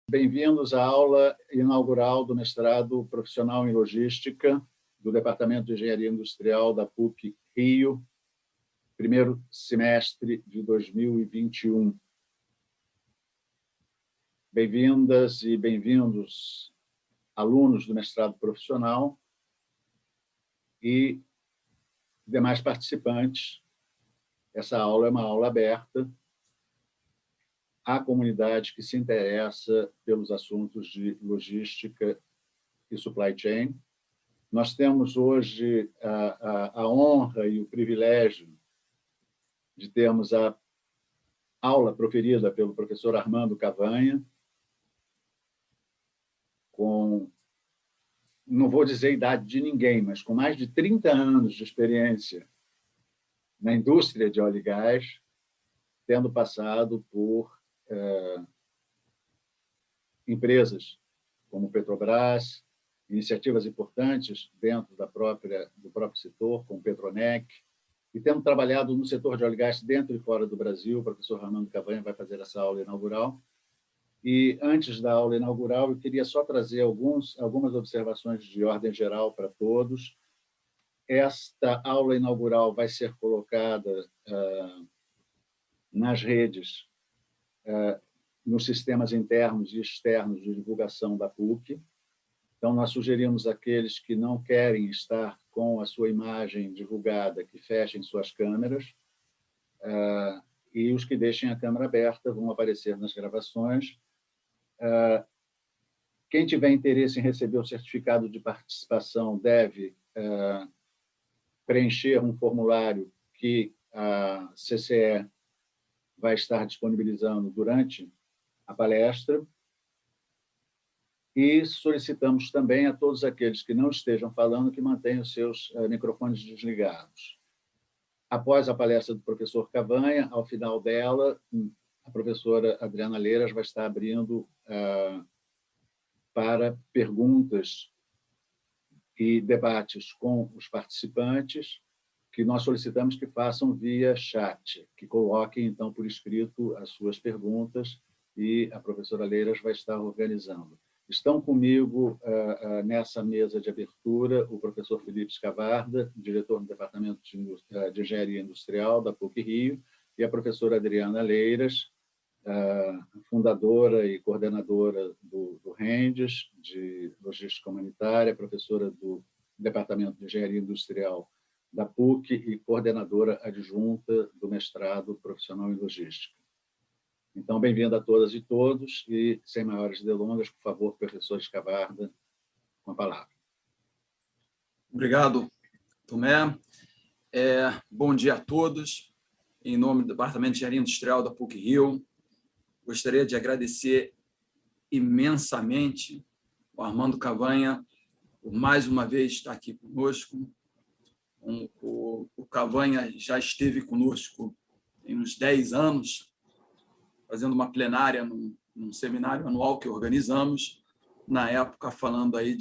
Bem-vindos à aula inaugural do mestrado profissional em logística do Departamento de Engenharia Industrial da PUC-Rio, primeiro semestre de 2021. Bem-vindas e bem-vindos, alunos do mestrado profissional e demais participantes. Essa aula é uma aula aberta à comunidade que se interessa pelos assuntos de logística e supply chain. Nós temos hoje a honra e o privilégio de termos a aula proferida pelo professor Armando Cavanha, com, não vou dizer a idade de ninguém, mas com mais de 30 anos de experiência na indústria de óleo e gás, tendo passado por empresas como Petrobras, iniciativas importantes dentro do próprio setor, como Petronec, e tendo trabalhado no setor de óleo e gás dentro e fora do Brasil. O professor Armando Cavanha vai fazer essa aula inaugural. E, antes da aula inaugural, eu queria só trazer algumas observações de ordem geral para todos. Esta aula inaugural vai ser colocada nas redes, nos sistemas internos e externos de divulgação da PUC. Então, nós sugerimos àqueles que não querem estar com a sua imagem divulgada que fechem suas câmeras, e os que deixem a câmera aberta vão aparecer nas gravações. Quem tiver interesse em receber o certificado de participação deve preencher um formulário que a CCE vai estar disponibilizando durante a palestra, e solicitamos também a todos aqueles que não estejam falando que mantenham os seus microfones desligados. Após a palestra do professor Cavanha, ao final dela, a professora Adriana Leiras vai estar abrindo para perguntas e debates com os participantes, que nós solicitamos que façam via chat, que coloquem, então, por escrito as suas perguntas, e a professora Leiras vai estar organizando. Estão comigo nessa mesa de abertura o professor Felipe Scavarda, diretor do Departamento de Engenharia Industrial da PUC-Rio, e a professora Adriana Leiras, fundadora e coordenadora do RENDES, de Logística Humanitária, professora do Departamento de Engenharia Industrial da PUC e coordenadora adjunta do mestrado profissional em logística. Então, bem-vindo a todas e todos, e, sem maiores delongas, por favor, professor Scavarda, com a palavra. Obrigado, Tomé. Bom dia a todos. Em nome do Departamento de Engenharia Industrial da PUC-Rio, gostaria de agradecer imensamente o Armando Cavanha por mais uma vez estar aqui conosco. O Cavanha já esteve conosco tem uns 10 anos, fazendo uma plenária num seminário anual que organizamos, na época falando aí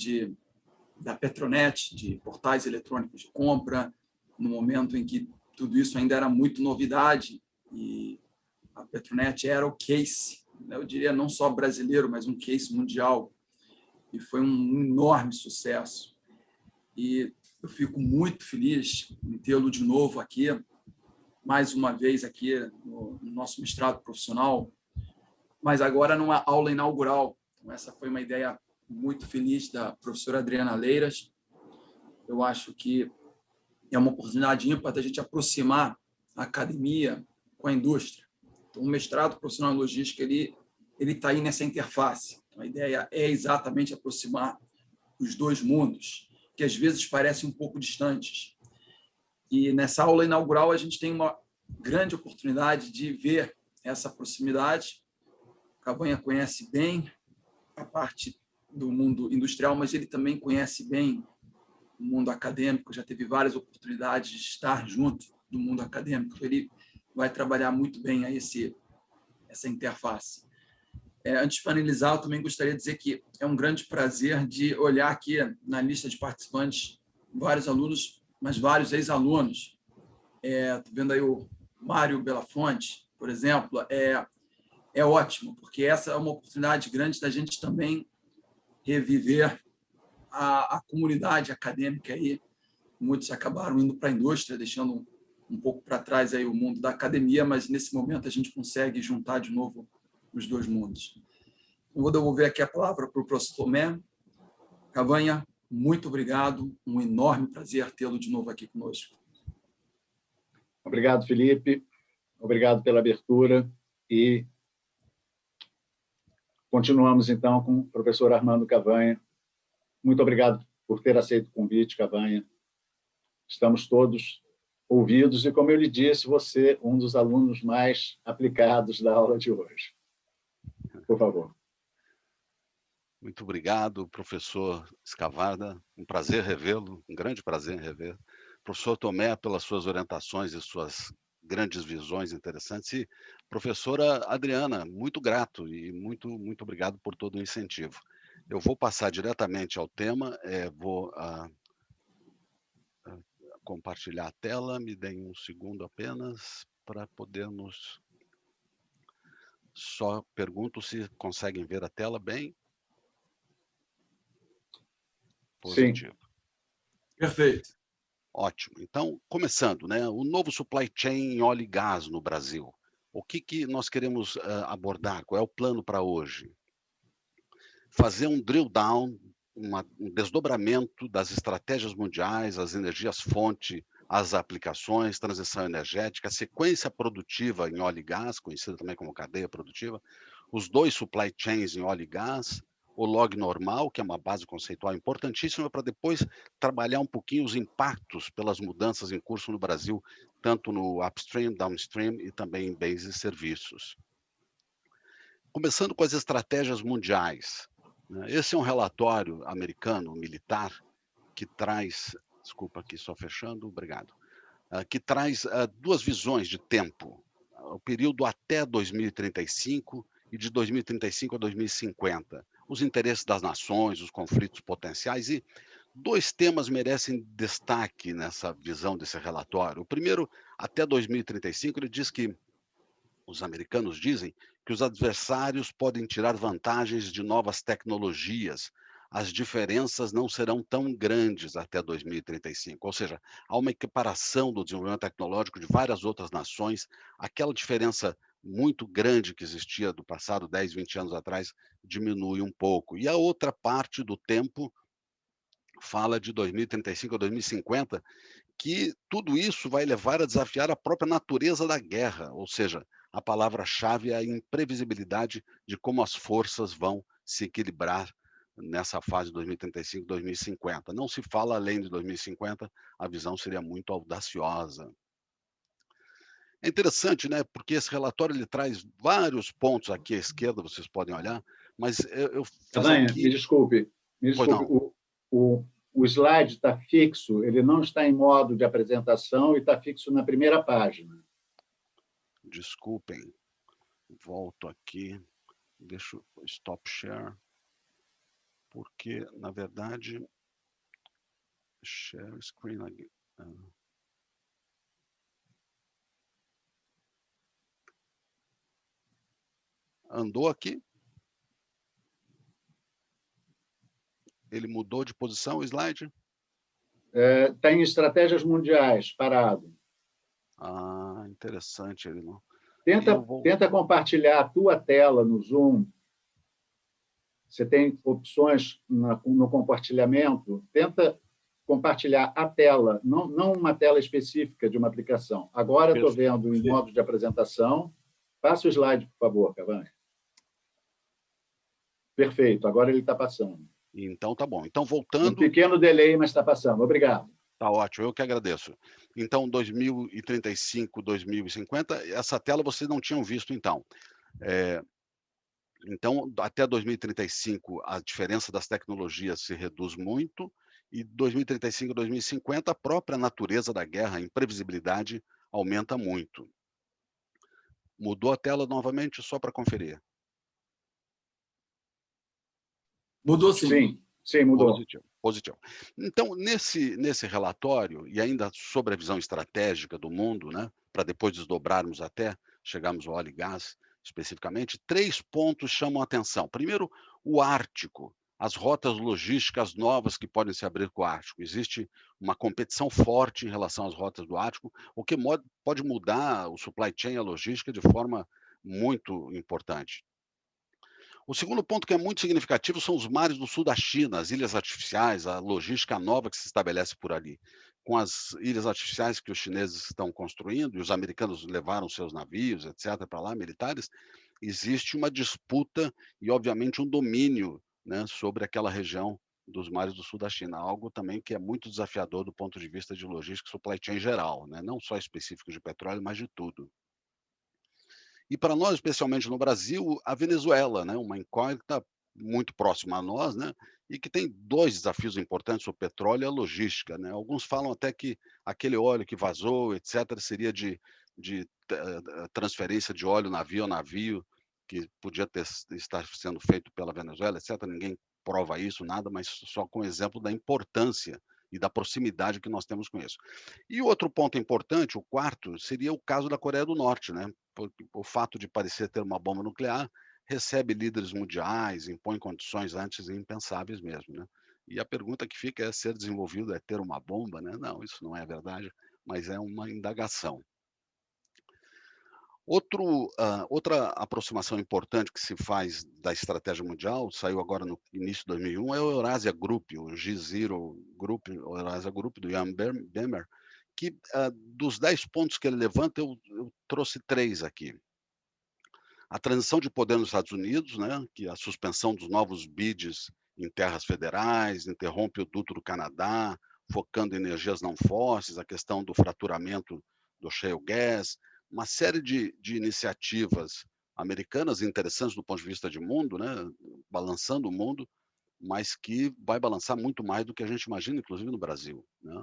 da Petronet, de portais eletrônicos de compra, no momento em que tudo isso ainda era muito novidade, e a Petronet era o case, eu diria não só brasileiro, mas um case mundial, e foi um enorme sucesso. E eu fico muito feliz em tê-lo de novo aqui, mais uma vez aqui no nosso mestrado profissional, mas agora numa aula inaugural. Então, essa foi uma ideia muito feliz da professora Adriana Leiras. Eu acho que é uma oportunidade ímpar da gente aproximar a academia com a indústria. Então, o mestrado profissional em logística ele está aí nessa interface. Então, a ideia é exatamente aproximar os dois mundos, que às vezes parecem um pouco distantes. E nessa aula inaugural a gente tem uma grande oportunidade de ver essa proximidade. O Cavanha conhece bem a parte do mundo industrial, mas ele também conhece bem o mundo acadêmico, já teve várias oportunidades de estar junto do mundo acadêmico. Ele vai trabalhar muito bem aí essa interface. Antes de finalizar, eu também gostaria de dizer que é um grande prazer de olhar aqui na lista de participantes vários alunos, mas vários ex-alunos. Estou vendo aí o Mário Belafonte, por exemplo, é ótimo, porque essa é uma oportunidade grande da gente também reviver a comunidade acadêmica aí. Muitos acabaram indo para a indústria, deixando um pouco para trás aí o mundo da academia, mas nesse momento a gente consegue juntar de novo os dois mundos. Eu vou devolver aqui a palavra para o professor Tomé. Cavanha, muito obrigado, um enorme prazer tê-lo de novo aqui conosco. Obrigado, Felipe. Obrigado pela abertura e continuamos, então, com o professor Armando Cavanha. Muito obrigado por ter aceito o convite, Cavanha. Estamos todos ouvidos e, como eu lhe disse, você um dos alunos mais aplicados da aula de hoje. Por favor. Muito obrigado, professor Scavarda. Um prazer revê-lo, um grande prazer em rever. Professor Tomé, pelas suas orientações e suas grandes visões interessantes. E professora Adriana, muito grato e muito obrigado por todo o incentivo. Eu vou passar diretamente ao tema, vou compartilhar a tela, me deem um segundo apenas para podermos... Só pergunto se conseguem ver a tela bem. Positivo. Sim. Perfeito. Ótimo. Então, começando, né? O novo supply chain em óleo e gás no Brasil. O que nós queremos abordar? Qual é o plano para hoje? Fazer um drill down, um desdobramento das estratégias mundiais, as energias-fonte, as aplicações, transição energética, a sequência produtiva em óleo e gás, conhecida também como cadeia produtiva, os dois supply chains em óleo e gás, o log normal, que é uma base conceitual importantíssima para depois trabalhar um pouquinho os impactos pelas mudanças em curso no Brasil, tanto no upstream, downstream e também em bens e serviços. Começando com as estratégias mundiais. Esse é um relatório americano, militar, que traz, desculpa aqui só fechando, obrigado, que traz duas visões de tempo, o período até 2035 e de 2035 a 2050, os interesses das nações, os conflitos potenciais, e dois temas merecem destaque nessa visão desse relatório. O primeiro, até 2035, ele diz que, os americanos dizem, que os adversários podem tirar vantagens de novas tecnologias, as diferenças não serão tão grandes até 2035, ou seja, há uma equiparação do desenvolvimento tecnológico de várias outras nações, aquela diferença muito grande que existia do passado, 10, 20 anos atrás, diminui um pouco. E a outra parte do tempo fala de 2035 a 2050, que tudo isso vai levar a desafiar a própria natureza da guerra, ou seja, a palavra-chave é a imprevisibilidade de como as forças vão se equilibrar nessa fase de 2035, 2050. Não se fala além de 2050, a visão seria muito audaciosa. É interessante, né? Porque esse relatório ele traz vários pontos aqui à esquerda, vocês podem olhar, mas eu fiz Cavanha, aqui... me desculpe, o slide está fixo, ele não está em modo de apresentação e está fixo na primeira página. Desculpem, volto aqui, deixa eu stop share, porque, na verdade, share screen aqui. Andou aqui? Ele mudou de posição o slide? Está em estratégias mundiais, parado. Ah, interessante. Ele não... Tenta compartilhar a tua tela no Zoom. Você tem opções no compartilhamento. Tenta compartilhar a tela, não uma tela específica de uma aplicação. Agora estou vendo em modo de apresentação. Passa o slide, por favor, Cavanha. Perfeito, agora ele está passando. Então, tá bom. Então, voltando... Um pequeno delay, mas está passando. Obrigado. Tá ótimo, eu que agradeço. Então, 2035, 2050, essa tela vocês não tinham visto, então. Então, até 2035, a diferença das tecnologias se reduz muito, e 2035 e 2050, a própria natureza da guerra, a imprevisibilidade, aumenta muito. Mudou a tela novamente, só para conferir. Mudou sim. Sim, mudou. Positivo. Então, nesse relatório, e ainda sobre a visão estratégica do mundo, né, para depois desdobrarmos até chegarmos ao óleo e gás, especificamente, 3 pontos chamam a atenção. Primeiro, o Ártico, as rotas logísticas novas que podem se abrir com o Ártico. Existe uma competição forte em relação às rotas do Ártico, o que pode mudar o supply chain e a logística de forma muito importante. O segundo ponto que é muito significativo são os mares do sul da China, as ilhas artificiais, a logística nova que se estabelece por ali. Com as ilhas artificiais que os chineses estão construindo, e os americanos levaram seus navios, etc., para lá, militares, existe uma disputa e, obviamente, um domínio, né, sobre aquela região dos mares do sul da China, algo também que é muito desafiador do ponto de vista de logística e supply chain geral, né, não só específico de petróleo, mas de tudo. E para nós, especialmente no Brasil, a Venezuela, né, uma incógnita muito próxima a nós, né, e que tem 2 desafios importantes, o petróleo e a logística, né. Alguns falam até que aquele óleo que vazou, etcétera, seria de transferência de óleo navio a navio, que podia estar sendo feito pela Venezuela, etcétera. Ninguém prova isso, nada, mas só com o exemplo da importância e da proximidade que nós temos com isso. E o outro ponto importante, o quarto, seria o caso da Coreia do Norte, né, porque o fato de parecer ter uma bomba nuclear recebe líderes mundiais, impõe condições antes impensáveis mesmo, né. E a pergunta que fica é: ser desenvolvido é ter uma bomba, né? Não, isso não é verdade, mas é uma indagação. Outra aproximação importante que se faz da estratégia mundial, saiu agora no início de 2001, é o Eurasia Group, o G0 Group, o Eurasia Group do Jan Bemer, que, dos 10 pontos que ele levanta, eu trouxe 3 aqui. A transição de poder nos Estados Unidos, né, que a suspensão dos novos bids em terras federais, interrompe o duto do Canadá, focando em energias não fósseis, a questão do fraturamento do shale gas, uma série de iniciativas americanas interessantes do ponto de vista de mundo, né, balançando o mundo, mas que vai balançar muito mais do que a gente imagina, inclusive no Brasil, né.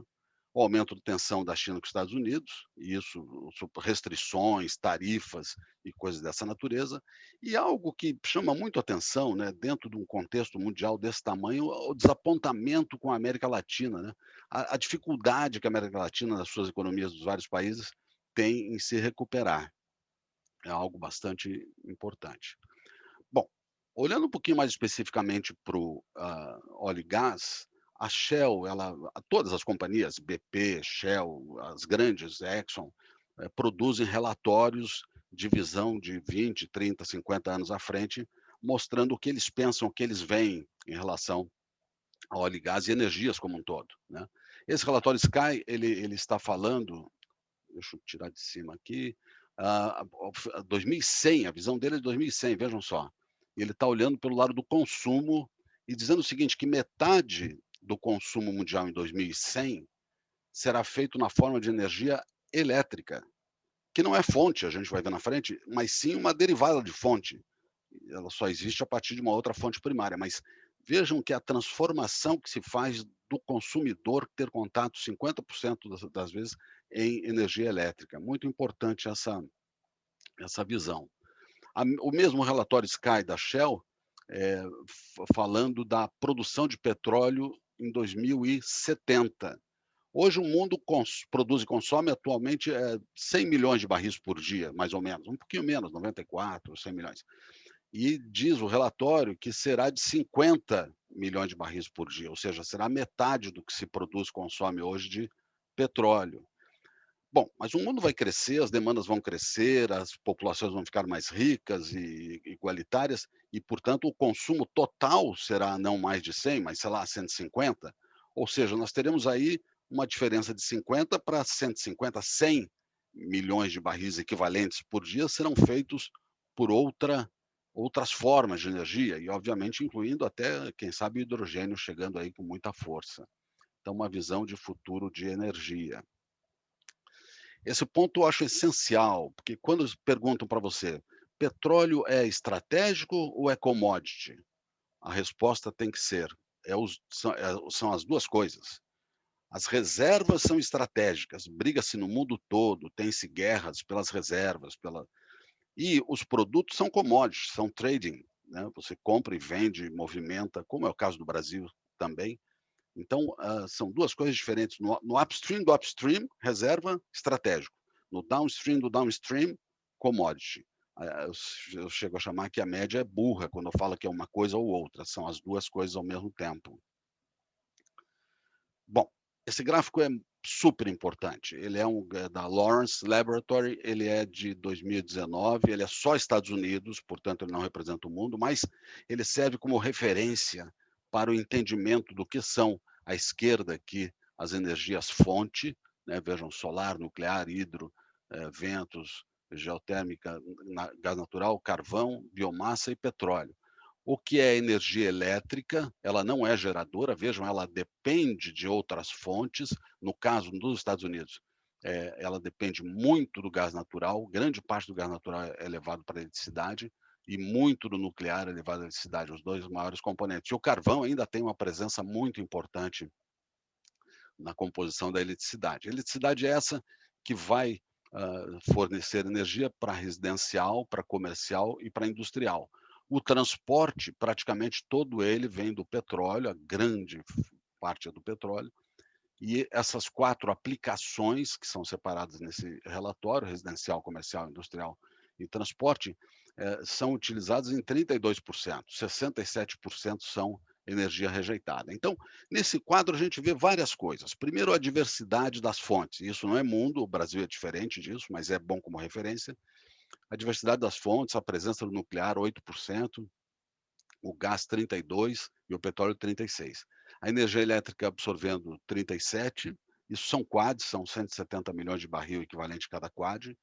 O aumento de tensão da China com os Estados Unidos, e isso restrições, tarifas e coisas dessa natureza, e algo que chama muito atenção, né, dentro de um contexto mundial desse tamanho, o desapontamento com a América Latina, né, a dificuldade que a América Latina, nas suas economias dos vários países, tem em se recuperar, é algo bastante importante. Bom, olhando um pouquinho mais especificamente para o óleo e gás, a Shell, todas as companhias, BP, Shell, as grandes, Exxon, produzem relatórios de visão de 20, 30, 50 anos à frente, mostrando o que eles pensam, o que eles veem em relação ao óleo e gás e energias como um todo, né. Esse relatório Sky, ele está falando, deixa eu tirar de cima aqui, 2100, a visão dele é de 2100, vejam só. Ele está olhando pelo lado do consumo e dizendo o seguinte, que metade do consumo mundial em 2100 será feito na forma de energia elétrica, que não é fonte, a gente vai ver na frente, mas sim uma derivada de fonte. Ela só existe a partir de uma outra fonte primária, mas vejam que a transformação que se faz do consumidor ter contato 50% das vezes em energia elétrica. Muito importante essa visão. O mesmo relatório Sky da Shell, falando da produção de petróleo em 2070. Hoje o mundo produz e consome atualmente 100 milhões de barris por dia, mais ou menos, um pouquinho menos, 94, 100 milhões. E diz o relatório que será de 50 milhões de barris por dia, ou seja, será metade do que se produz e consome hoje de petróleo. Bom, mas o mundo vai crescer, as demandas vão crescer, as populações vão ficar mais ricas e igualitárias, e, portanto, o consumo total será não mais de 100, mas, sei lá, 150. Ou seja, nós teremos aí uma diferença de 50 para 150, 100 milhões de barris equivalentes por dia serão feitos por outras formas de energia, e, obviamente, incluindo até, quem sabe, hidrogênio chegando aí com muita força. Então, uma visão de futuro de energia. Esse ponto eu acho essencial, porque quando perguntam para você: "Petróleo é estratégico ou é commodity?", a resposta tem que ser: são as 2 coisas. As reservas são estratégicas, briga-se no mundo todo, tem-se guerras pelas reservas, e os produtos são commodities, são trading, né, você compra e vende, movimenta, como é o caso do Brasil também. Então, são 2 coisas diferentes. No upstream do upstream, reserva, estratégico. No downstream do downstream, commodity. Eu chego a chamar que a média é burra quando eu falo que é uma coisa ou outra, são as duas coisas ao mesmo tempo. Bom, esse gráfico é super importante. Ele é da Lawrence Laboratory, ele é de 2019, ele é só Estados Unidos, portanto ele não representa o mundo, mas ele serve como referência para o entendimento do que são à esquerda aqui as energias fonte, né? Vejam, solar, nuclear, hidro, ventos, geotérmica, gás natural, carvão, biomassa e petróleo. O que é energia elétrica, ela não é geradora, vejam, ela depende de outras fontes, no caso dos Estados Unidos, ela depende muito do gás natural, grande parte do gás natural é levado para a eletricidade, e muito do nuclear é levado à eletricidade, os dois maiores componentes. E o carvão ainda tem uma presença muito importante na composição da eletricidade. A eletricidade é essa que vai fornecer energia para residencial, para comercial e para industrial. O transporte, praticamente todo ele vem do petróleo, a grande parte é do petróleo, e essas 4 aplicações que são separadas nesse relatório, residencial, comercial, industrial e transporte, são utilizadas em 32%, 67% são energia rejeitada. Então, nesse quadro a gente vê várias coisas. Primeiro, a diversidade das fontes. Isso não é mundo, o Brasil é diferente disso, mas é bom como referência. A diversidade das fontes, a presença do nuclear, 8%, o gás 32% e o petróleo 36%. A energia elétrica absorvendo 37%, isso são quads, são 170 milhões de barril equivalente a cada quad.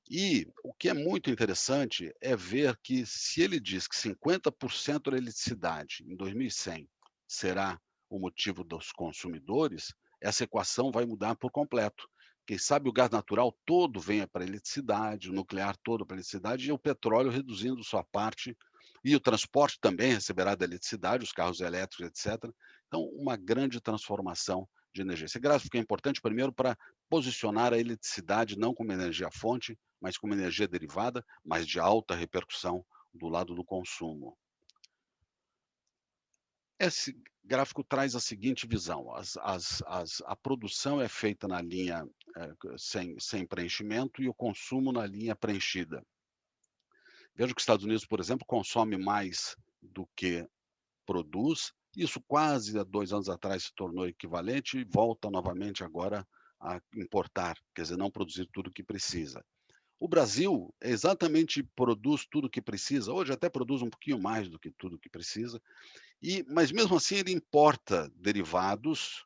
E o que é muito interessante é ver que se ele diz que 50% da eletricidade em 2100 será o motivo dos consumidores, essa equação vai mudar por completo. Quem sabe o gás natural todo venha para a eletricidade, o nuclear todo para a eletricidade e o petróleo reduzindo sua parte, e o transporte também receberá da eletricidade, os carros elétricos, etc. Então, uma grande transformação de energia. Esse gráfico é importante primeiro para posicionar a eletricidade não como energia fonte, mas como energia derivada, mas de alta repercussão do lado do consumo. Esse gráfico traz a seguinte visão: a produção é feita na linha sem preenchimento e o consumo na linha preenchida. Veja que os Estados Unidos, por exemplo, consome mais do que produz. Isso quase há 2 anos atrás se tornou equivalente e volta novamente agora a importar, quer dizer, não produzir tudo o que precisa. O Brasil exatamente produz tudo o que precisa, hoje até produz um pouquinho mais do que tudo o que precisa, mas mesmo assim ele importa derivados,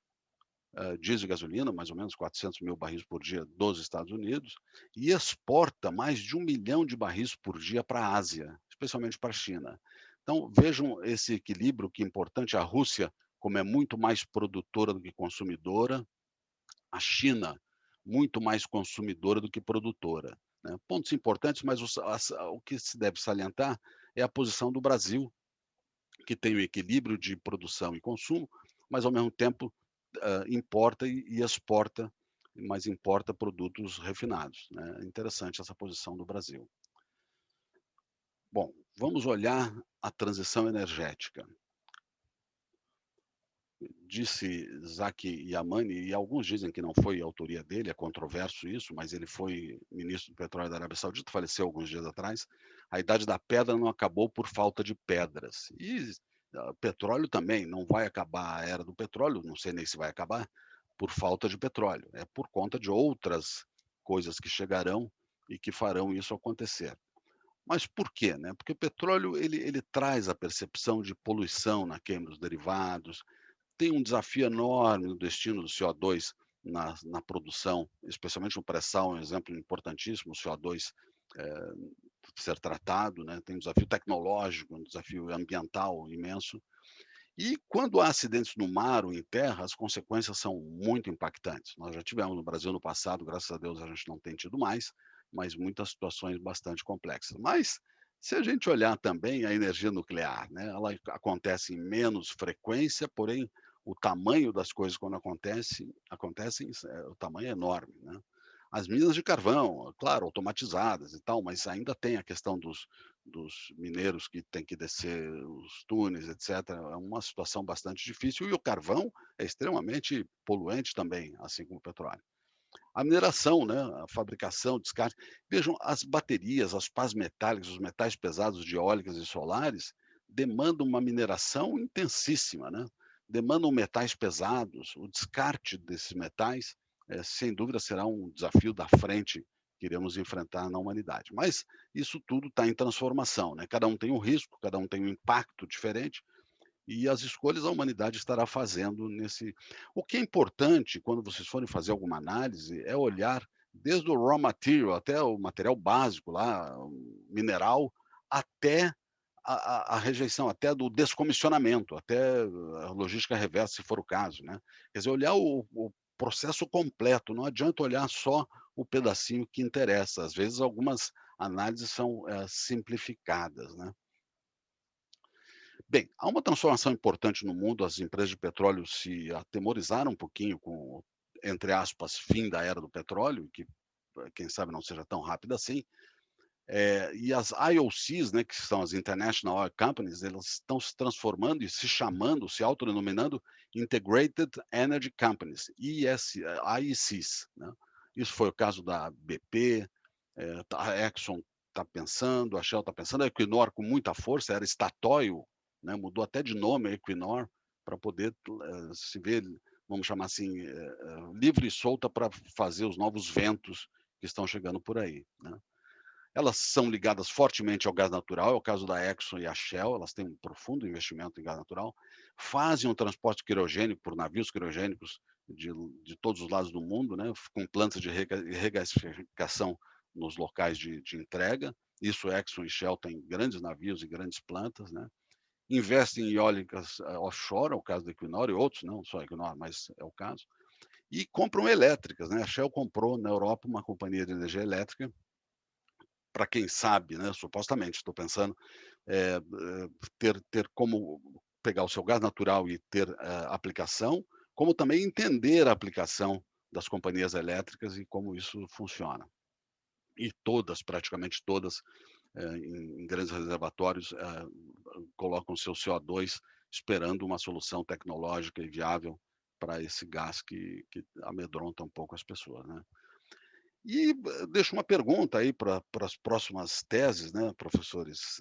diesel e gasolina, mais ou menos 400 mil barris por dia dos Estados Unidos, e exporta mais de 1 milhão de barris por dia para a Ásia, especialmente para a China. Então vejam esse equilíbrio que é importante, a Rússia, como é muito mais produtora do que consumidora, a China, muito mais consumidora do que produtora, né. Pontos importantes, mas o que se deve salientar é a posição do Brasil, que tem o equilíbrio de produção e consumo, mas ao mesmo tempo, importa e exporta, mas importa produtos refinados, né. É interessante essa posição do Brasil. Bom, vamos olhar a transição energética. Disse Zaki Yamani, e alguns dizem que não foi autoria dele, é controverso isso, mas ele foi ministro do petróleo da Arábia Saudita, faleceu alguns dias atrás. A idade da pedra não acabou por falta de pedras. E petróleo também, não vai acabar a era do petróleo, não sei nem se vai acabar, por falta de petróleo. É por conta de outras coisas que chegarão e que farão isso acontecer. Mas por quê, né? Porque o petróleo ele traz a percepção de poluição na queima dos derivados, tem um desafio enorme no destino do CO2 na produção, especialmente no pré-sal, um exemplo importantíssimo, o CO2 eh, ser tratado, né? Tem um desafio tecnológico, um desafio ambiental imenso. E quando há acidentes no mar ou em terra, as consequências são muito impactantes. Nós já tivemos no Brasil no passado, graças a Deus a gente não tem tido mais, mas muitas situações bastante complexas. Mas se a gente olhar também a energia nuclear, né, ela acontece em menos frequência, porém o tamanho das coisas quando acontecem, o tamanho é enorme, né? As minas de carvão, claro, automatizadas e tal, mas ainda tem a questão dos mineiros que têm que descer os túneis, etc. É uma situação bastante difícil e o carvão é extremamente poluente também, assim como o petróleo. A mineração, né, a fabricação, descarte. Vejam, as baterias, as pás metálicas, os metais pesados de eólicas e solares demandam uma mineração intensíssima, né? Demandam metais pesados. O descarte desses metais, sem dúvida, será um desafio da frente que iremos enfrentar na humanidade. Mas isso tudo está em transformação, né? Cada um tem um risco, cada um tem um impacto diferente, e as escolhas a humanidade estará fazendo nesse. O que é importante quando vocês forem fazer alguma análise é olhar desde o raw material até o material básico lá, o mineral, até a rejeição, até do descomissionamento, até a logística reversa, se for o caso, né. Quer dizer, olhar o processo completo, não adianta olhar só o pedacinho que interessa, às vezes algumas análises são, simplificadas, né. Bem, há uma transformação importante no mundo, as empresas de petróleo se atemorizaram um pouquinho com o, entre aspas, "fim da era do petróleo", que, quem sabe não seja tão rápido assim, e as IOCs, né, que são as International Oil Companies, elas estão se transformando e se chamando, se autodenominando Integrated Energy Companies, IECs, né. Isso foi o caso da BP, a Exxon está pensando, a Shell está pensando, a Equinor com muita força, era Statoil, né, mudou até de nome a Equinor, para poder se ver, vamos chamar assim, livre e solta para fazer os novos ventos que estão chegando por aí, né. Elas são ligadas fortemente ao gás natural, é o caso da Exxon e a Shell, elas têm um profundo investimento em gás natural, fazem um transporte quirogênico por navios quirogênicos de todos os lados do mundo, né, com plantas de regasificação nos locais de entrega. Isso, Exxon e Shell têm grandes navios e grandes plantas, né. Investem em eólicas offshore, é o caso da Equinor e outros, não só a Equinor, mas é o caso. E compram elétricas, né. A Shell comprou na Europa uma companhia de energia elétrica, para quem sabe, né, supostamente, estou pensando, ter como pegar o seu gás natural e ter aplicação, como também entender a aplicação das companhias elétricas e como isso funciona. E todas, praticamente todas, em grandes reservatórios, colocam seu CO2 esperando uma solução tecnológica e viável para esse gás que amedronta um pouco as pessoas, né. E deixo uma pergunta aí para as próximas teses, né, professores,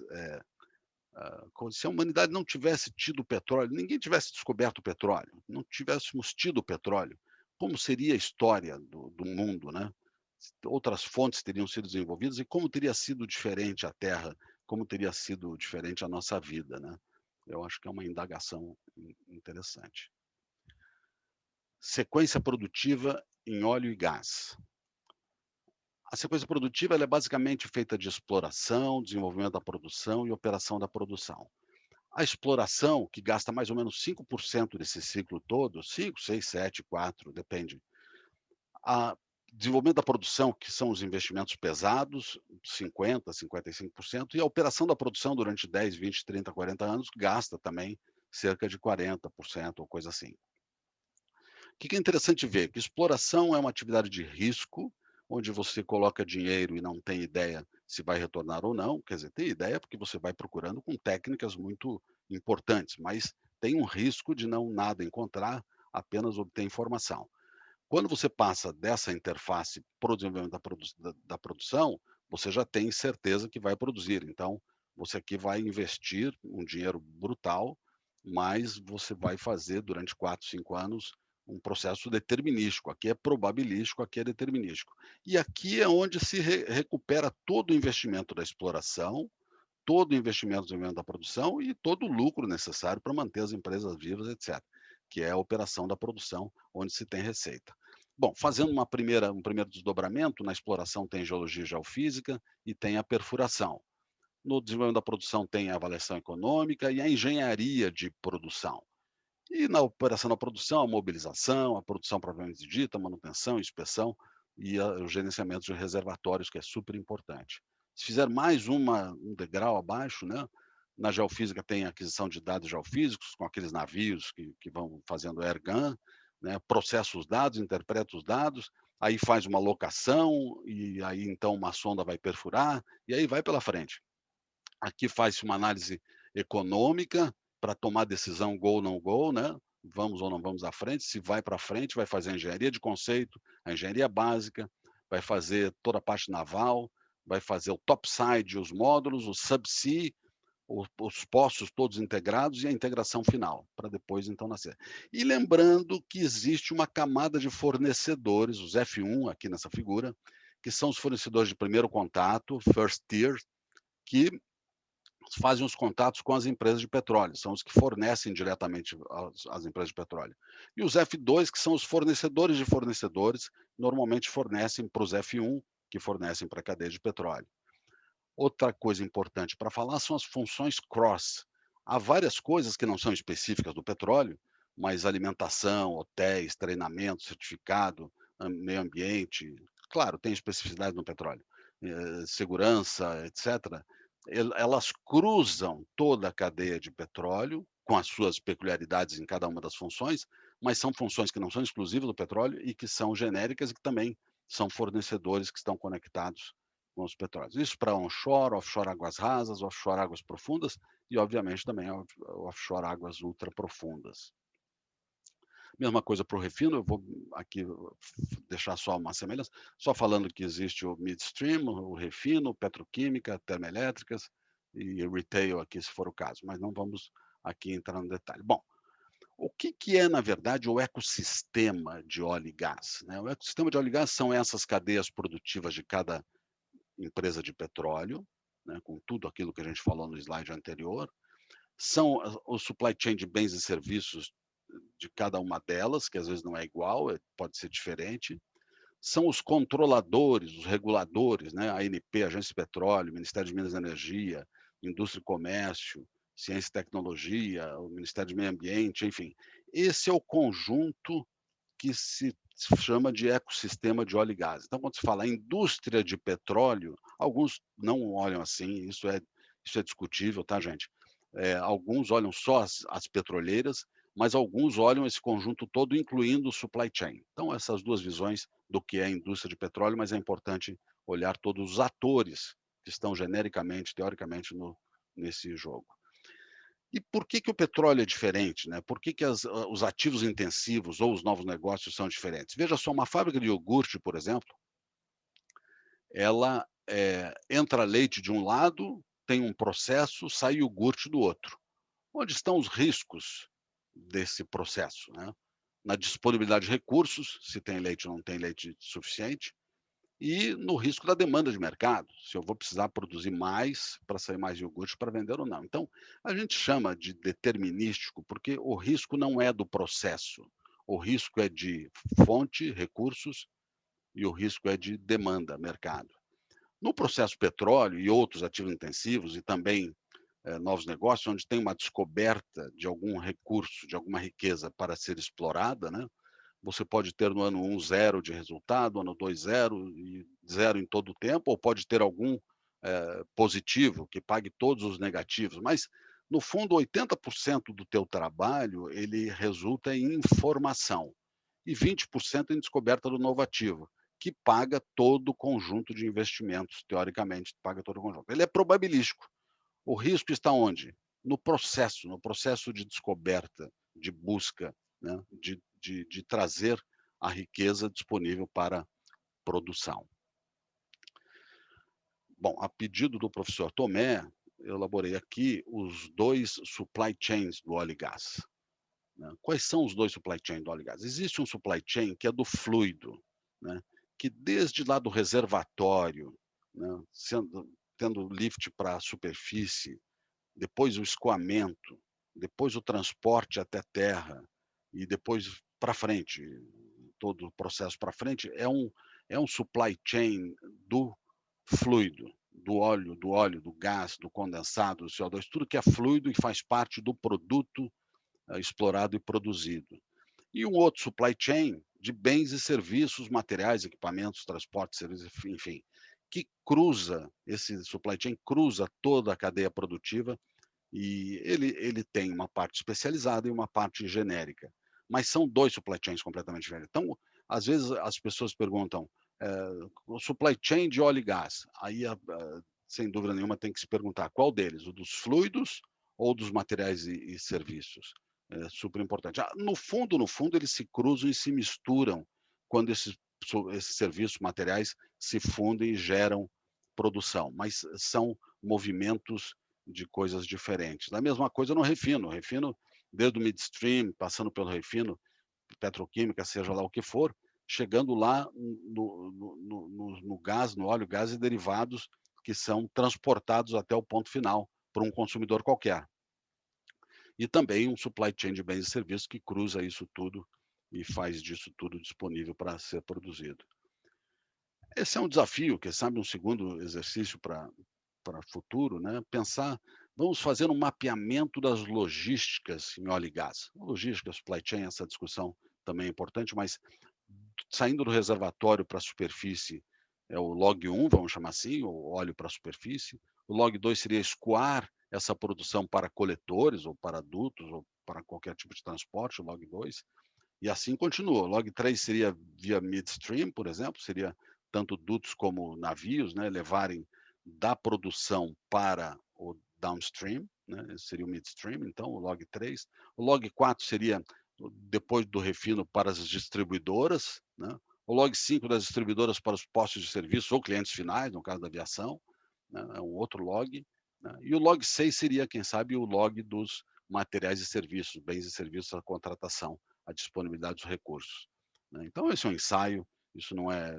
como se a humanidade não tivesse tido petróleo, ninguém tivesse descoberto o petróleo, não tivéssemos tido petróleo, como seria a história do mundo, né? Outras fontes teriam sido desenvolvidas e como teria sido diferente a Terra, como teria sido diferente a nossa vida, né? Eu acho que é uma indagação interessante. Sequência produtiva em óleo e gás. A sequência produtiva ela é basicamente feita de exploração, desenvolvimento da produção e operação da produção. A exploração, que gasta mais ou menos 5% desse ciclo todo, 5, 6, 7, 4, depende. A desenvolvimento da produção, que são os investimentos pesados, 50, 55%, e a operação da produção durante 10, 20, 30, 40 anos gasta também cerca de 40% ou coisa assim. O que é interessante ver? Que exploração é uma atividade de risco, onde você coloca dinheiro e não tem ideia se vai retornar ou não. Quer dizer, tem ideia porque você vai procurando com técnicas muito importantes, mas tem um risco de não nada encontrar, apenas obter informação. Quando você passa dessa interface para o desenvolvimento da produção, você já tem certeza que vai produzir. Então, você aqui vai investir um dinheiro brutal, mas você vai fazer durante 4, 5 anos um processo determinístico. Aqui é probabilístico, aqui é determinístico. E aqui é onde se recupera todo o investimento da exploração, todo o investimento no desenvolvimento da produção e todo o lucro necessário para manter as empresas vivas, etc., que é a operação da produção, onde se tem receita. Bom, fazendo um primeiro desdobramento, na exploração tem geologia e geofísica e tem a perfuração. No desenvolvimento da produção tem a avaliação econômica e a engenharia de produção. E na operação da produção, a mobilização, a produção propriamente dita, a manutenção, inspeção e o gerenciamento de reservatórios, que é super importante. Se fizer mais um degrau abaixo, né, na geofísica tem a aquisição de dados geofísicos, com aqueles navios que vão fazendo airgun, né, processa os dados, interpreta os dados, aí faz uma locação, e aí então uma sonda vai perfurar, e aí vai pela frente. Aqui faz-se uma análise econômica para tomar decisão go, não go, né? vamos ou não vamos à frente, se vai para frente, vai fazer a engenharia de conceito, a engenharia básica, vai fazer toda a parte naval, vai fazer o topside, os módulos, o subsea, os poços todos integrados e a integração final, para depois então nascer. E lembrando que existe uma camada de fornecedores, os F1 aqui nessa figura, que são os fornecedores de primeiro contato, first tier, que fazem os contatos com as empresas de petróleo, são os que fornecem diretamente às empresas de petróleo. E os F2, que são os fornecedores de fornecedores, normalmente fornecem para os F1, que fornecem para a cadeia de petróleo. Outra coisa importante para falar são as funções cross. Há várias coisas que não são específicas do petróleo, mas alimentação, hotéis, treinamento, certificado, meio ambiente, claro, tem especificidade no petróleo, segurança, etc. Elas cruzam toda a cadeia de petróleo, com as suas peculiaridades em cada uma das funções, mas são funções que não são exclusivas do petróleo e que são genéricas e que também são fornecedores que estão conectados com os petróleos. Isso para onshore, offshore águas rasas, offshore águas profundas e, obviamente, também offshore águas ultraprofundas. Mesma coisa para o refino, eu vou aqui deixar só uma semelhança, só falando que existe o midstream, o refino, petroquímica, termoelétricas e retail aqui, se for o caso, mas não vamos aqui entrar no detalhe. Bom, o que é, na verdade, o ecossistema de óleo e gás? Né? O ecossistema de óleo e gás são essas cadeias produtivas de cada empresa de petróleo, né, com tudo aquilo que a gente falou no slide anterior, são o supply chain de bens e serviços de cada uma delas, que às vezes não é igual, pode ser diferente, são os controladores, os reguladores, né, a ANP, Agência de Petróleo, Ministério de Minas e Energia, Indústria e Comércio, Ciência e Tecnologia, o Ministério de Meio Ambiente, enfim. Esse é o conjunto que se chama de ecossistema de óleo e gás. Então, quando se fala indústria de petróleo, alguns não olham assim, isso é discutível, tá, gente? Alguns olham só as petroleiras, mas alguns olham esse conjunto todo, incluindo o supply chain. Então, essas duas visões do que é a indústria de petróleo, mas é importante olhar todos os atores que estão genericamente, teoricamente, nesse jogo. E por que o petróleo é diferente? Né? Por que os ativos intensivos ou os novos negócios são diferentes? Veja só, uma fábrica de iogurte, por exemplo, ela entra leite de um lado, tem um processo, sai iogurte do outro. Onde estão os riscos desse processo? Né? Na disponibilidade de recursos, se tem leite ou não tem leite suficiente, e no risco da demanda de mercado, se eu vou precisar produzir mais para sair mais iogurte para vender ou não. Então, a gente chama de determinístico, porque o risco não é do processo, o risco é de fonte, recursos, e o risco é de demanda, mercado. No processo petróleo e outros ativos intensivos, e também novos negócios, onde tem uma descoberta de algum recurso, de alguma riqueza para ser explorada, né? Você pode ter no ano 1 0 de resultado, ano 2 0 e 0 em todo o tempo, ou pode ter algum positivo que pague todos os negativos, mas no fundo 80% do teu trabalho ele resulta em informação e 20% em descoberta do novo ativo, que paga todo o conjunto de investimentos, teoricamente paga todo o conjunto. Ele é probabilístico. O risco está onde? No processo de descoberta, de busca, né? de trazer a riqueza disponível para produção. Bom, a pedido do professor Tomé, eu elaborei aqui os dois supply chains do óleo e gás. Né? Quais são os dois supply chains do óleo e gás? Existe um supply chain que é do fluido, né? Que desde lá do reservatório, né? Tendo lift para a superfície, depois o escoamento, depois o transporte até terra e depois para frente, todo o processo para frente, é um supply chain do fluido, do óleo, do gás, do condensado, do CO2, tudo que é fluido e faz parte do produto explorado e produzido. E um outro supply chain de bens e serviços, materiais, equipamentos, transporte, serviços, enfim, que cruza, esse supply chain cruza toda a cadeia produtiva e ele tem uma parte especializada e uma parte genérica. Mas são dois supply chains completamente diferentes. Então, às vezes as pessoas perguntam, o supply chain de óleo e gás. Aí, sem dúvida nenhuma, tem que se perguntar qual deles, o dos fluidos ou dos materiais e serviços. É super importante. No fundo, eles se cruzam e se misturam quando esses serviços materiais se fundem e geram produção, mas são movimentos de coisas diferentes. A mesma coisa no refino, desde o midstream, passando pelo refino, petroquímica, seja lá o que for, chegando lá no gás, no óleo, gás e derivados que são transportados até o ponto final para um consumidor qualquer. E também um supply chain de bens e serviços que cruza isso tudo e faz disso tudo disponível para ser produzido. Esse é um desafio, quem sabe um segundo exercício para futuro, né? Pensar, vamos fazer um mapeamento das logísticas em óleo e gás. Logística, supply chain, essa discussão também é importante, mas saindo do reservatório para a superfície é o log 1, vamos chamar assim, o óleo para a superfície. O log 2 seria escoar essa produção para coletores ou para dutos ou para qualquer tipo de transporte, o log 2. E assim continua. O log 3 seria via midstream, por exemplo, seria tanto dutos como navios, né, levarem da produção para o downstream, né, esse seria o midstream, então o log 3. O log 4 seria depois do refino para as distribuidoras, né? O log 5 das distribuidoras para os postos de serviço ou clientes finais, no caso da aviação, né, é um outro log, né? E o log 6 seria, quem sabe, o log dos materiais e serviços, bens e serviços, a contratação, a disponibilidade dos recursos, né? Então esse é um ensaio, isso não é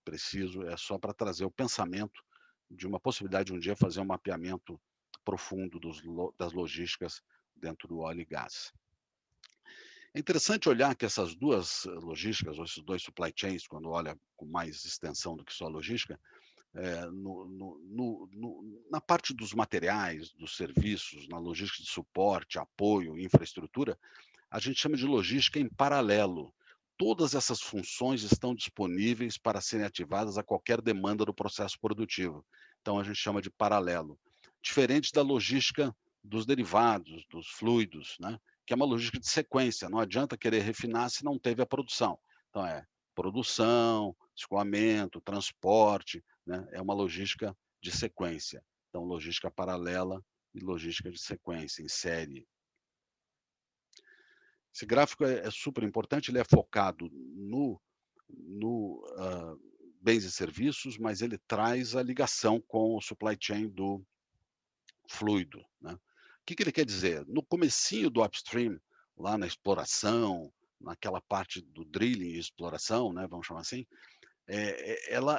preciso, é só para trazer o pensamento de uma possibilidade de um dia fazer um mapeamento profundo das logísticas dentro do óleo e gás. É interessante olhar que essas duas logísticas, ou esses dois supply chains, quando olha com mais extensão do que só logística, na parte dos materiais, dos serviços, na logística de suporte, apoio, infraestrutura, a gente chama de logística em paralelo. Todas essas funções estão disponíveis para serem ativadas a qualquer demanda do processo produtivo. Então, a gente chama de paralelo. Diferente da logística dos derivados, dos fluidos, né? Que é uma logística de sequência. Não adianta querer refinar se não teve a produção. Então, é produção, escoamento, transporte, né? É uma logística de sequência. Então, logística paralela e logística de sequência, em série. Esse gráfico é super importante, ele é focado no bens e serviços, mas ele traz a ligação com o supply chain do fluido, né. O que ele quer dizer? No comecinho do upstream, lá na exploração, naquela parte do drilling e exploração, né, vamos chamar assim,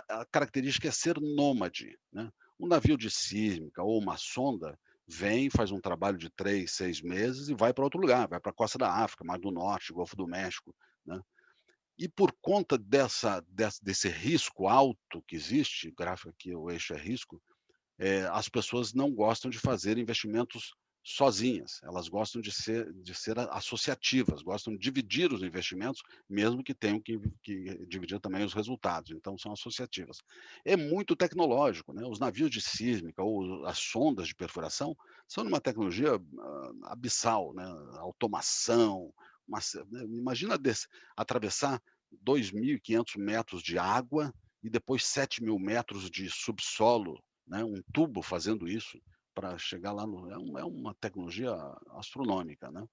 a característica é ser nômade, né. Um navio de sísmica ou uma sonda vem, faz um trabalho de 3, 6 meses e vai para outro lugar, vai para a costa da África, Mar do Norte, Golfo do México, né. E por conta desse risco alto que existe, o gráfico aqui, o eixo é risco, as pessoas não gostam de fazer investimentos sozinhas, elas gostam de ser associativas, gostam de dividir os investimentos, mesmo que tenham que dividir também os resultados, então são associativas. É muito tecnológico, né, os navios de sísmica ou as sondas de perfuração são numa tecnologia, abissal, né, automação, né, imagina atravessar 2.500 metros de água e depois 7.000 metros de subsolo, né, um tubo fazendo isso para chegar lá é uma tecnologia astronômica, né.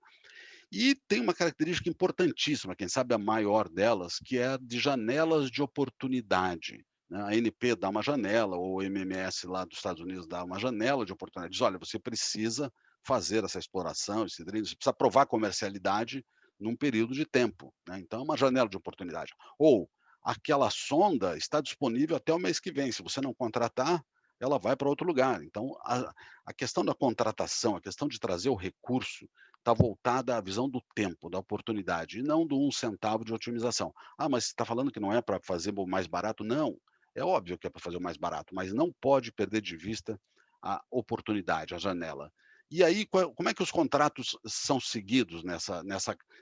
E tem uma característica importantíssima, quem sabe a maior delas, que é a de janelas de oportunidade, né. A ANP dá uma janela, ou o MMS lá dos Estados Unidos dá uma janela de oportunidade, diz: "Olha, você precisa fazer essa exploração, esse drilling, você precisa provar comercialidade num período de tempo", né. Então é uma janela de oportunidade. Ou, aquela sonda está disponível até o mês que vem, se você não contratar, ela vai para outro lugar. Então, a questão da contratação, a questão de trazer o recurso, está voltada à visão do tempo, da oportunidade, e não do 1 centavo de otimização. "Ah, mas você está falando que não é para fazer o mais barato?" Não, é óbvio que é para fazer o mais barato, mas não pode perder de vista a oportunidade, a janela. E aí, como é que os contratos são seguidos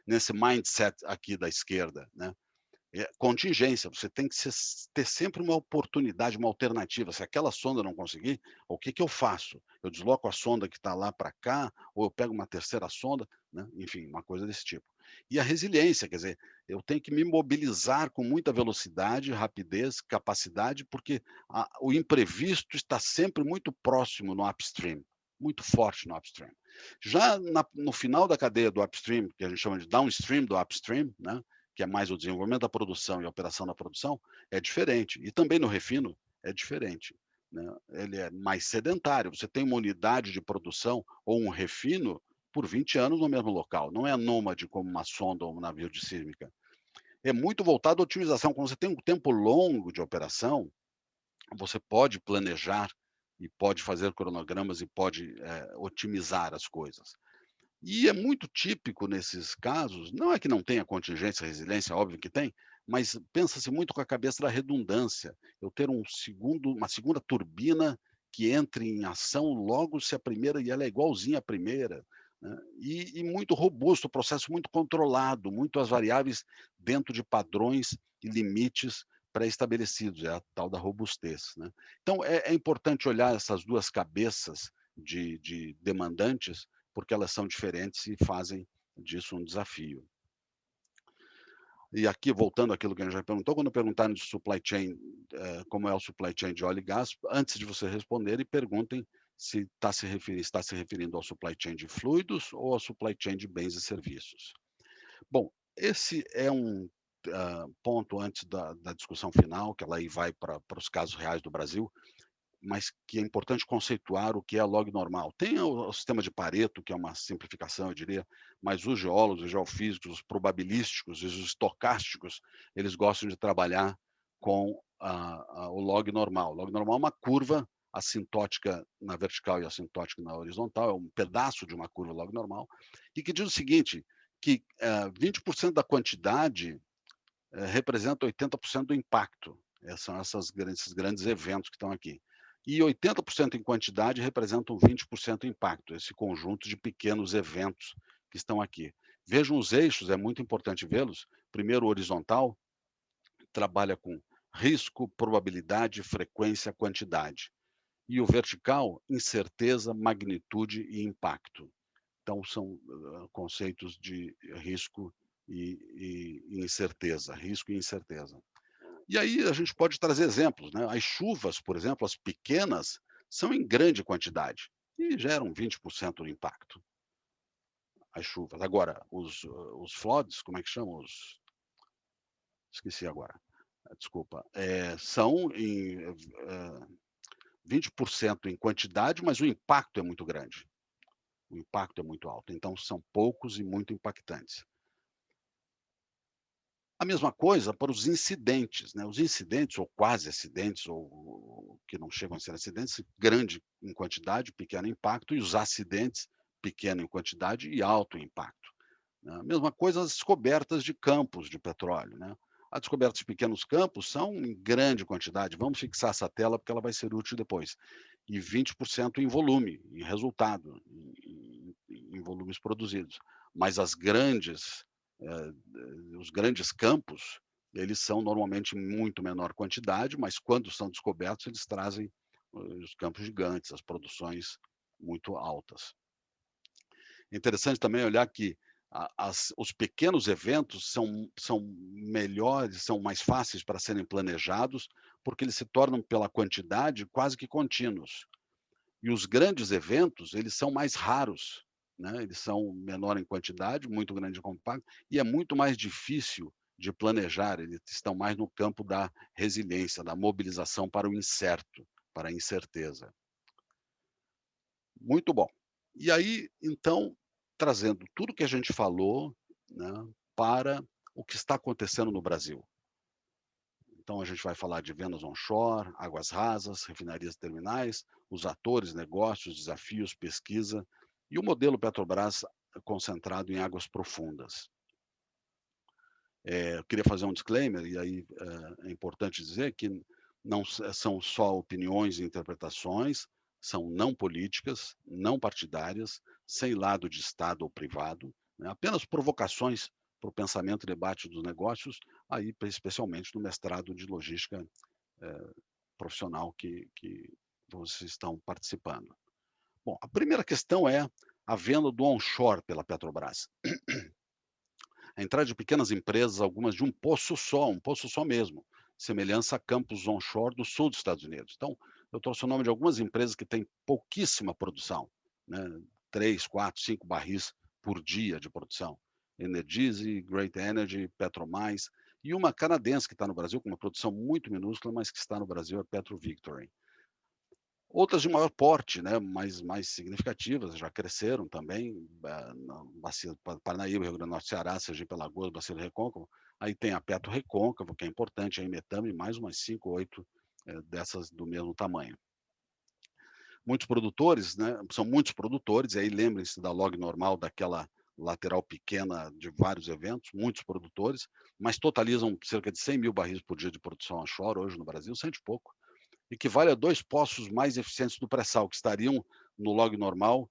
nesse mindset aqui da esquerda, né? Contingência, você tem que ter sempre uma oportunidade, uma alternativa. Se aquela sonda não conseguir, o que eu faço? Eu desloco a sonda que está lá para cá, ou eu pego uma terceira sonda, né? Enfim, uma coisa desse tipo. E a resiliência, quer dizer, eu tenho que me mobilizar com muita velocidade, rapidez, capacidade, porque o imprevisto está sempre muito próximo no upstream, muito forte no upstream. Já no final da cadeia do upstream, que a gente chama de downstream do upstream, né, que é mais o desenvolvimento da produção e a operação da produção, é diferente. E também no refino é diferente, né? Ele é mais sedentário. Você tem uma unidade de produção ou um refino por 20 anos no mesmo local. Não é nômade como uma sonda ou um navio de sísmica. É muito voltado à otimização. Quando você tem um tempo longo de operação, você pode planejar e pode fazer cronogramas e pode otimizar as coisas. E é muito típico nesses casos, não é que não tenha contingência, resiliência, óbvio que tem, mas pensa-se muito com a cabeça da redundância. Eu ter uma segunda turbina que entre em ação logo se a primeira, e ela é igualzinha à primeira, né? E muito robusto, o processo muito controlado, muito as variáveis dentro de padrões e limites pré-estabelecidos, é a tal da robustez, né? Então, é importante olhar essas duas cabeças de demandantes, porque elas são diferentes e fazem disso um desafio. E aqui, voltando àquilo que a gente já perguntou, quando perguntarem de supply chain, como é o supply chain de óleo e gás, antes de você responder, perguntem se está se referindo ao supply chain de fluidos ou ao supply chain de bens e serviços. Bom, esse é um ponto antes da discussão final, que ela aí vai para os casos reais do Brasil, mas que é importante conceituar o que é log normal. Tem o sistema de Pareto, que é uma simplificação, eu diria, mas os geólogos, os geofísicos, os probabilísticos e os estocásticos, eles gostam de trabalhar com o log normal. O log normal é uma curva assintótica na vertical e assintótica na horizontal, é um pedaço de uma curva log normal, e que diz o seguinte, que 20% da quantidade representa 80% do impacto. São esses grandes eventos que estão aqui. E 80% em quantidade representam 20% do impacto, esse conjunto de pequenos eventos que estão aqui. Vejam os eixos, é muito importante vê-los. Primeiro, o horizontal, trabalha com risco, probabilidade, frequência, quantidade. E o vertical, incerteza, magnitude e impacto. Então, são conceitos de risco e incerteza, risco e incerteza. E aí a gente pode trazer exemplos, né? As chuvas, por exemplo, as pequenas, são em grande quantidade e geram 20% do impacto. As chuvas. Agora, os floods, como é que chamam? Esqueci agora. Desculpa. São em 20% em quantidade, mas o impacto é muito grande. O impacto é muito alto. Então, são poucos e muito impactantes. A mesma coisa para os incidentes, né? Os incidentes, ou quase acidentes, ou que não chegam a ser acidentes, grande em quantidade, pequeno impacto, e os acidentes, pequeno em quantidade e alto impacto, né? A mesma coisa as descobertas de campos de petróleo, né? As descobertas de pequenos campos são em grande quantidade, vamos fixar essa tela porque ela vai ser útil depois, e 20% em volume, em resultado, em volumes produzidos. Mas os grandes campos, eles são normalmente em muito menor quantidade, mas quando são descobertos, eles trazem os campos gigantes, as produções muito altas. É interessante também olhar que os pequenos eventos são melhores, são mais fáceis para serem planejados, porque eles se tornam, pela quantidade, quase que contínuos. E os grandes eventos, eles são mais raros, né? Eles são menor em quantidade, muito grande em compacto, e é muito mais difícil de planejar, eles estão mais no campo da resiliência, da mobilização para o incerto, para a incerteza. Muito bom. E aí, então, trazendo tudo que a gente falou, né, para o que está acontecendo no Brasil. Então, a gente vai falar de vendas onshore, águas rasas, refinarias terminais, os atores, negócios, desafios, pesquisa e o modelo Petrobras concentrado em águas profundas. Eu queria fazer um disclaimer, e aí é importante dizer que não são só opiniões e interpretações, são não políticas, não partidárias, sem lado de Estado ou privado, né, apenas provocações para o pensamento e debate dos negócios, aí especialmente no mestrado de logística profissional que vocês estão participando. Bom, a primeira questão é a venda do onshore pela Petrobras. A entrada de pequenas empresas, algumas de um poço só mesmo, semelhança a campos onshore do sul dos Estados Unidos. Então, eu trouxe o nome de algumas empresas que têm pouquíssima produção, né? 3, 4, 5 barris por dia de produção. Energize, Great Energy, PetroMais, e uma canadense que está no Brasil, com uma produção muito minúscula, mas que está no Brasil, é Petro Victory. Outras de maior porte, né, mais significativas, já cresceram também, na Bacia Parnaíba, Rio Grande do Norte, Ceará, Sergipe, Alagoas, Bacia do Recôncavo. Aí tem a Petro Recôncavo, que é importante, a Imetame, mais umas 5 ou 8 dessas do mesmo tamanho. Muitos produtores, né, são muitos produtores, e aí lembrem-se da log normal, daquela lateral pequena de vários eventos, muitos produtores, mas totalizam cerca de 100 mil barris por dia de produção onshore hoje no Brasil, 100 e pouco, equivale a 2 poços mais eficientes do pré-sal, que estariam no log normal,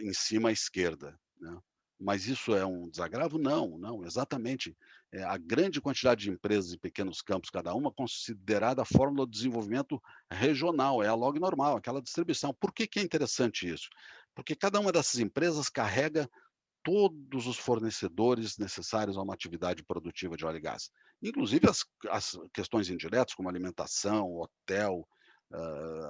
em cima à esquerda, né? Mas isso é um desagravo? Não, não, exatamente. A grande quantidade de empresas em pequenos campos, cada uma considerada a fórmula do desenvolvimento regional, é a log normal, aquela distribuição. Por que que é interessante isso? Porque cada uma dessas empresas carrega todos os fornecedores necessários a uma atividade produtiva de óleo e gás, inclusive as questões indiretas, como alimentação, hotel,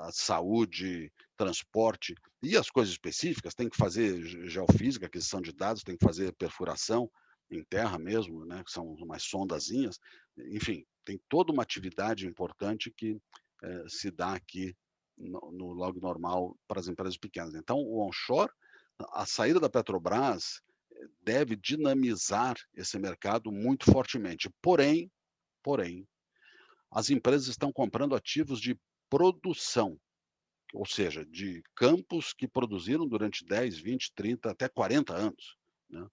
a saúde, transporte, e as coisas específicas, tem que fazer geofísica, aquisição de dados, tem que fazer perfuração em terra mesmo, né, que são umas sondazinhas, enfim, tem toda uma atividade importante que se dá aqui no log normal para as empresas pequenas. Então, o onshore, a saída da Petrobras deve dinamizar esse mercado muito fortemente. Porém, as empresas estão comprando ativos de produção, ou seja, de campos que produziram durante 10, 20, 30, até 40 anos, né?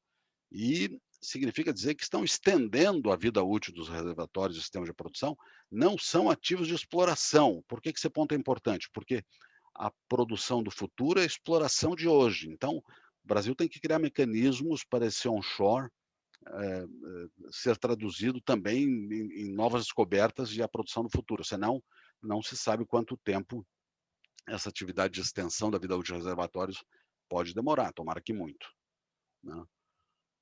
E significa dizer que estão estendendo a vida útil dos reservatórios e sistemas de produção, não são ativos de exploração. Por que esse ponto é importante? Porque a produção do futuro é a exploração de hoje. Então, o Brasil tem que criar mecanismos para esse onshore ser traduzido também em novas descobertas e a produção do futuro, senão não se sabe quanto tempo essa atividade de extensão da vida útil de reservatórios pode demorar, tomara que muito, né?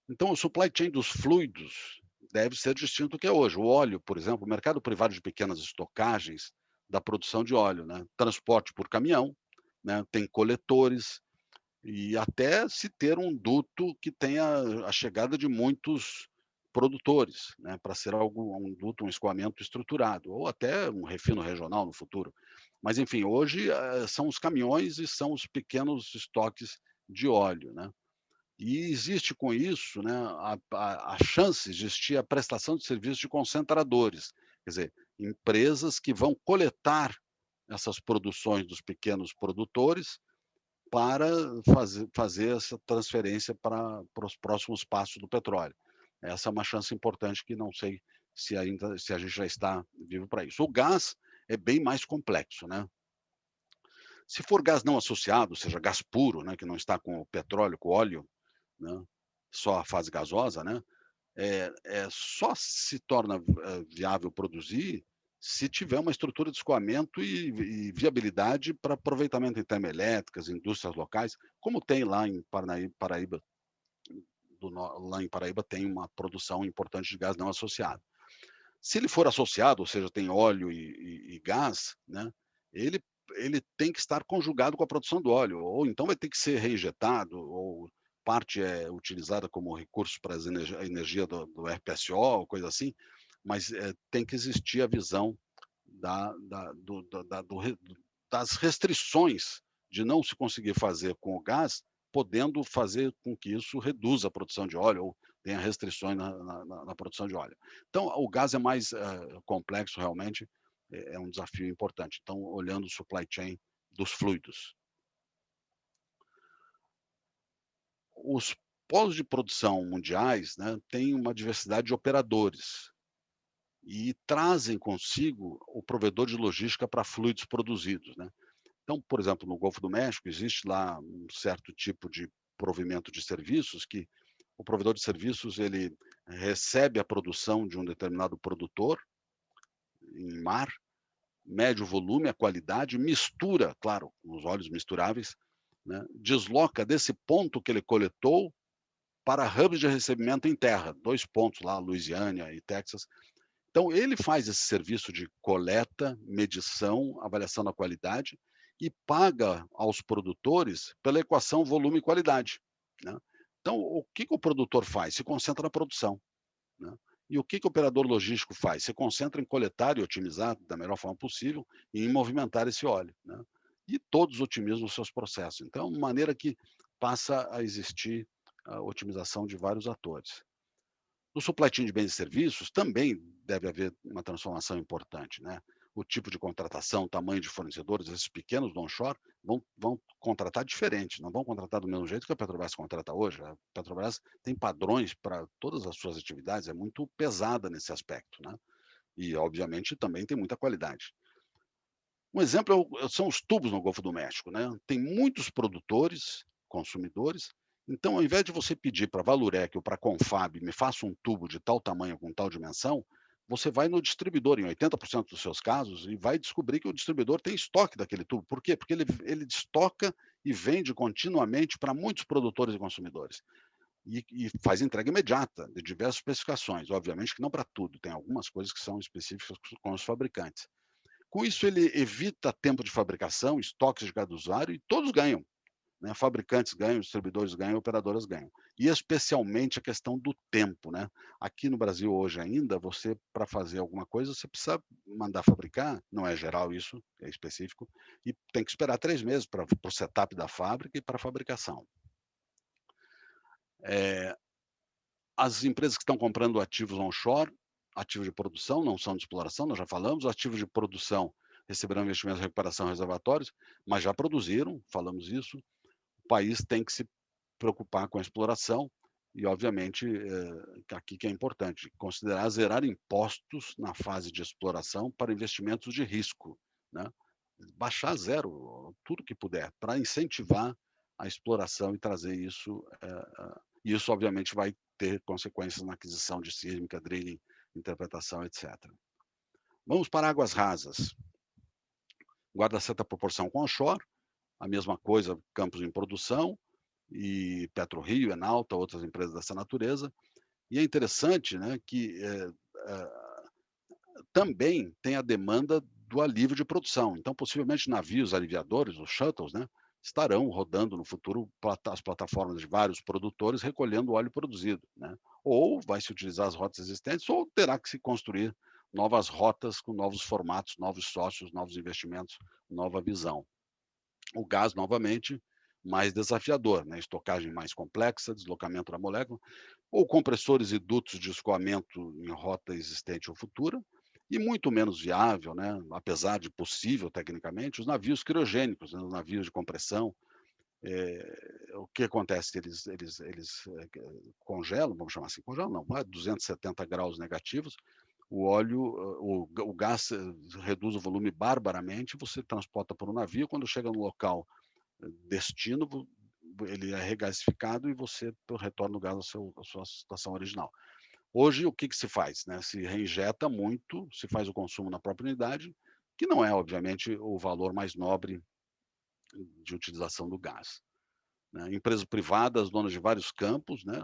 Então, o supply chain dos fluidos deve ser distinto do que é hoje. O óleo, por exemplo, o mercado privado de pequenas estocagens da produção de óleo, né? Transporte por caminhão, né? Tem coletores, e até se ter um duto que tenha a chegada de muitos produtores, né, para ser algo, um duto, um escoamento estruturado, ou até um refino regional no futuro. Mas, enfim, hoje são os caminhões e são os pequenos estoques de óleo, né? E existe com isso, né, a chance de existir a prestação de serviços de concentradores, quer dizer, empresas que vão coletar essas produções dos pequenos produtores para fazer essa transferência para os próximos passos do petróleo. Essa é uma chance importante que não sei se a gente já está vivo para isso. O gás é bem mais complexo, né? Se for gás não associado, ou seja, gás puro, né, que não está com o petróleo, com o óleo, né, só a fase gasosa, né, só se torna viável produzir se tiver uma estrutura de escoamento e viabilidade para aproveitamento em termoelétricas, indústrias locais, como tem lá em Paraíba, lá em Paraíba tem uma produção importante de gás não associado. Se ele for associado, ou seja, tem óleo e gás, né, ele, ele tem que estar conjugado com a produção do óleo, ou então vai ter que ser reinjetado, ou parte é utilizada como recurso para a energia do RPSO, coisa assim, mas tem que existir a visão das restrições de não se conseguir fazer com o gás, podendo fazer com que isso reduza a produção de óleo ou tenha restrições na produção de óleo. Então, o gás é mais complexo, realmente, é um desafio importante. Então, olhando o supply chain dos fluidos. Os polos de produção mundiais, né, têm uma diversidade de operadores e trazem consigo o provedor de logística para fluidos produzidos, né? Então, por exemplo, no Golfo do México, existe lá um certo tipo de provimento de serviços que o provedor de serviços ele recebe a produção de um determinado produtor em mar, mede o volume, a qualidade, mistura, claro, os óleos misturáveis, né, desloca desse ponto que ele coletou para hubs de recebimento em terra, 2 pontos lá, Louisiana e Texas. Então, ele faz esse serviço de coleta, medição, avaliação da qualidade e paga aos produtores pela equação volume e qualidade, né? Então, o que que o produtor faz? Se concentra na produção, né? E o que que o operador logístico faz? Se concentra em coletar e otimizar da melhor forma possível e em movimentar esse óleo, né? E todos otimizam os seus processos. Então, de maneira que passa a existir a otimização de vários atores. No supply chain de bens e serviços também deve haver uma transformação importante, né? O tipo de contratação, o tamanho de fornecedores, esses pequenos do onshore vão contratar diferente, não vão contratar do mesmo jeito que a Petrobras contrata hoje. A Petrobras tem padrões para todas as suas atividades, é muito pesada nesse aspecto, né? E, obviamente, também tem muita qualidade. Um exemplo são os tubos no Golfo do México, né? Tem muitos produtores, consumidores, então ao invés de você pedir para a Valurec ou para a Confab me faça um tubo de tal tamanho com tal dimensão, você vai no distribuidor em 80% dos seus casos e vai descobrir que o distribuidor tem estoque daquele tubo. Por quê? Porque ele estoca e vende continuamente para muitos produtores e consumidores. E faz entrega imediata de diversas especificações. Obviamente que não para tudo, tem algumas coisas que são específicas com os fabricantes. Com isso, ele evita tempo de fabricação, estoques de cada usuário e todos ganham, né? Fabricantes ganham, distribuidores ganham, operadoras ganham. E especialmente a questão do tempo, né? Aqui no Brasil hoje ainda, você para fazer alguma coisa, você precisa mandar fabricar, não é geral isso, é específico, e tem que esperar 3 meses para o setup da fábrica e para a fabricação. As empresas que estão comprando ativos onshore, ativos de produção, não são de exploração, nós já falamos, os ativos de produção receberão investimentos de recuperação reservatórios, mas já produziram, falamos isso. O país tem que se preocupar com a exploração e, obviamente, aqui que é importante, considerar zerar impostos na fase de exploração para investimentos de risco, né? Baixar a zero tudo que puder, para incentivar a exploração e trazer isso, isso obviamente vai ter consequências na aquisição de sísmica, drilling, interpretação, etc. Vamos para águas rasas. Guarda certa proporção com onshore, a mesma coisa, campos em produção, e PetroRio, Enalta, outras empresas dessa natureza. E é interessante, né, que também tem a demanda do alívio de produção. Então, possivelmente, navios aliviadores, os shuttles, né, estarão rodando no futuro as plataformas de vários produtores recolhendo o óleo produzido, né? Ou vai se utilizar as rotas existentes, ou terá que se construir novas rotas com novos formatos, novos sócios, novos investimentos, nova visão. O gás, novamente, mais desafiador, né? Estocagem mais complexa, deslocamento da molécula, ou compressores e dutos de escoamento em rota existente ou futura, e muito menos viável, né? Apesar de possível tecnicamente, os navios criogênicos, né? Os navios de compressão. O que acontece? Eles congelam, vamos chamar assim, congelam não, a 270 graus negativos, o óleo, o gás reduz o volume barbaramente, você transporta por um navio, quando chega no local destino, ele é regasificado e você retorna o gás à sua situação original. Hoje, o que se faz? Né? Se reinjeta muito, se faz o consumo na própria unidade, que não é, obviamente, o valor mais nobre de utilização do gás. Né? Empresas privadas, donas de vários campos, né?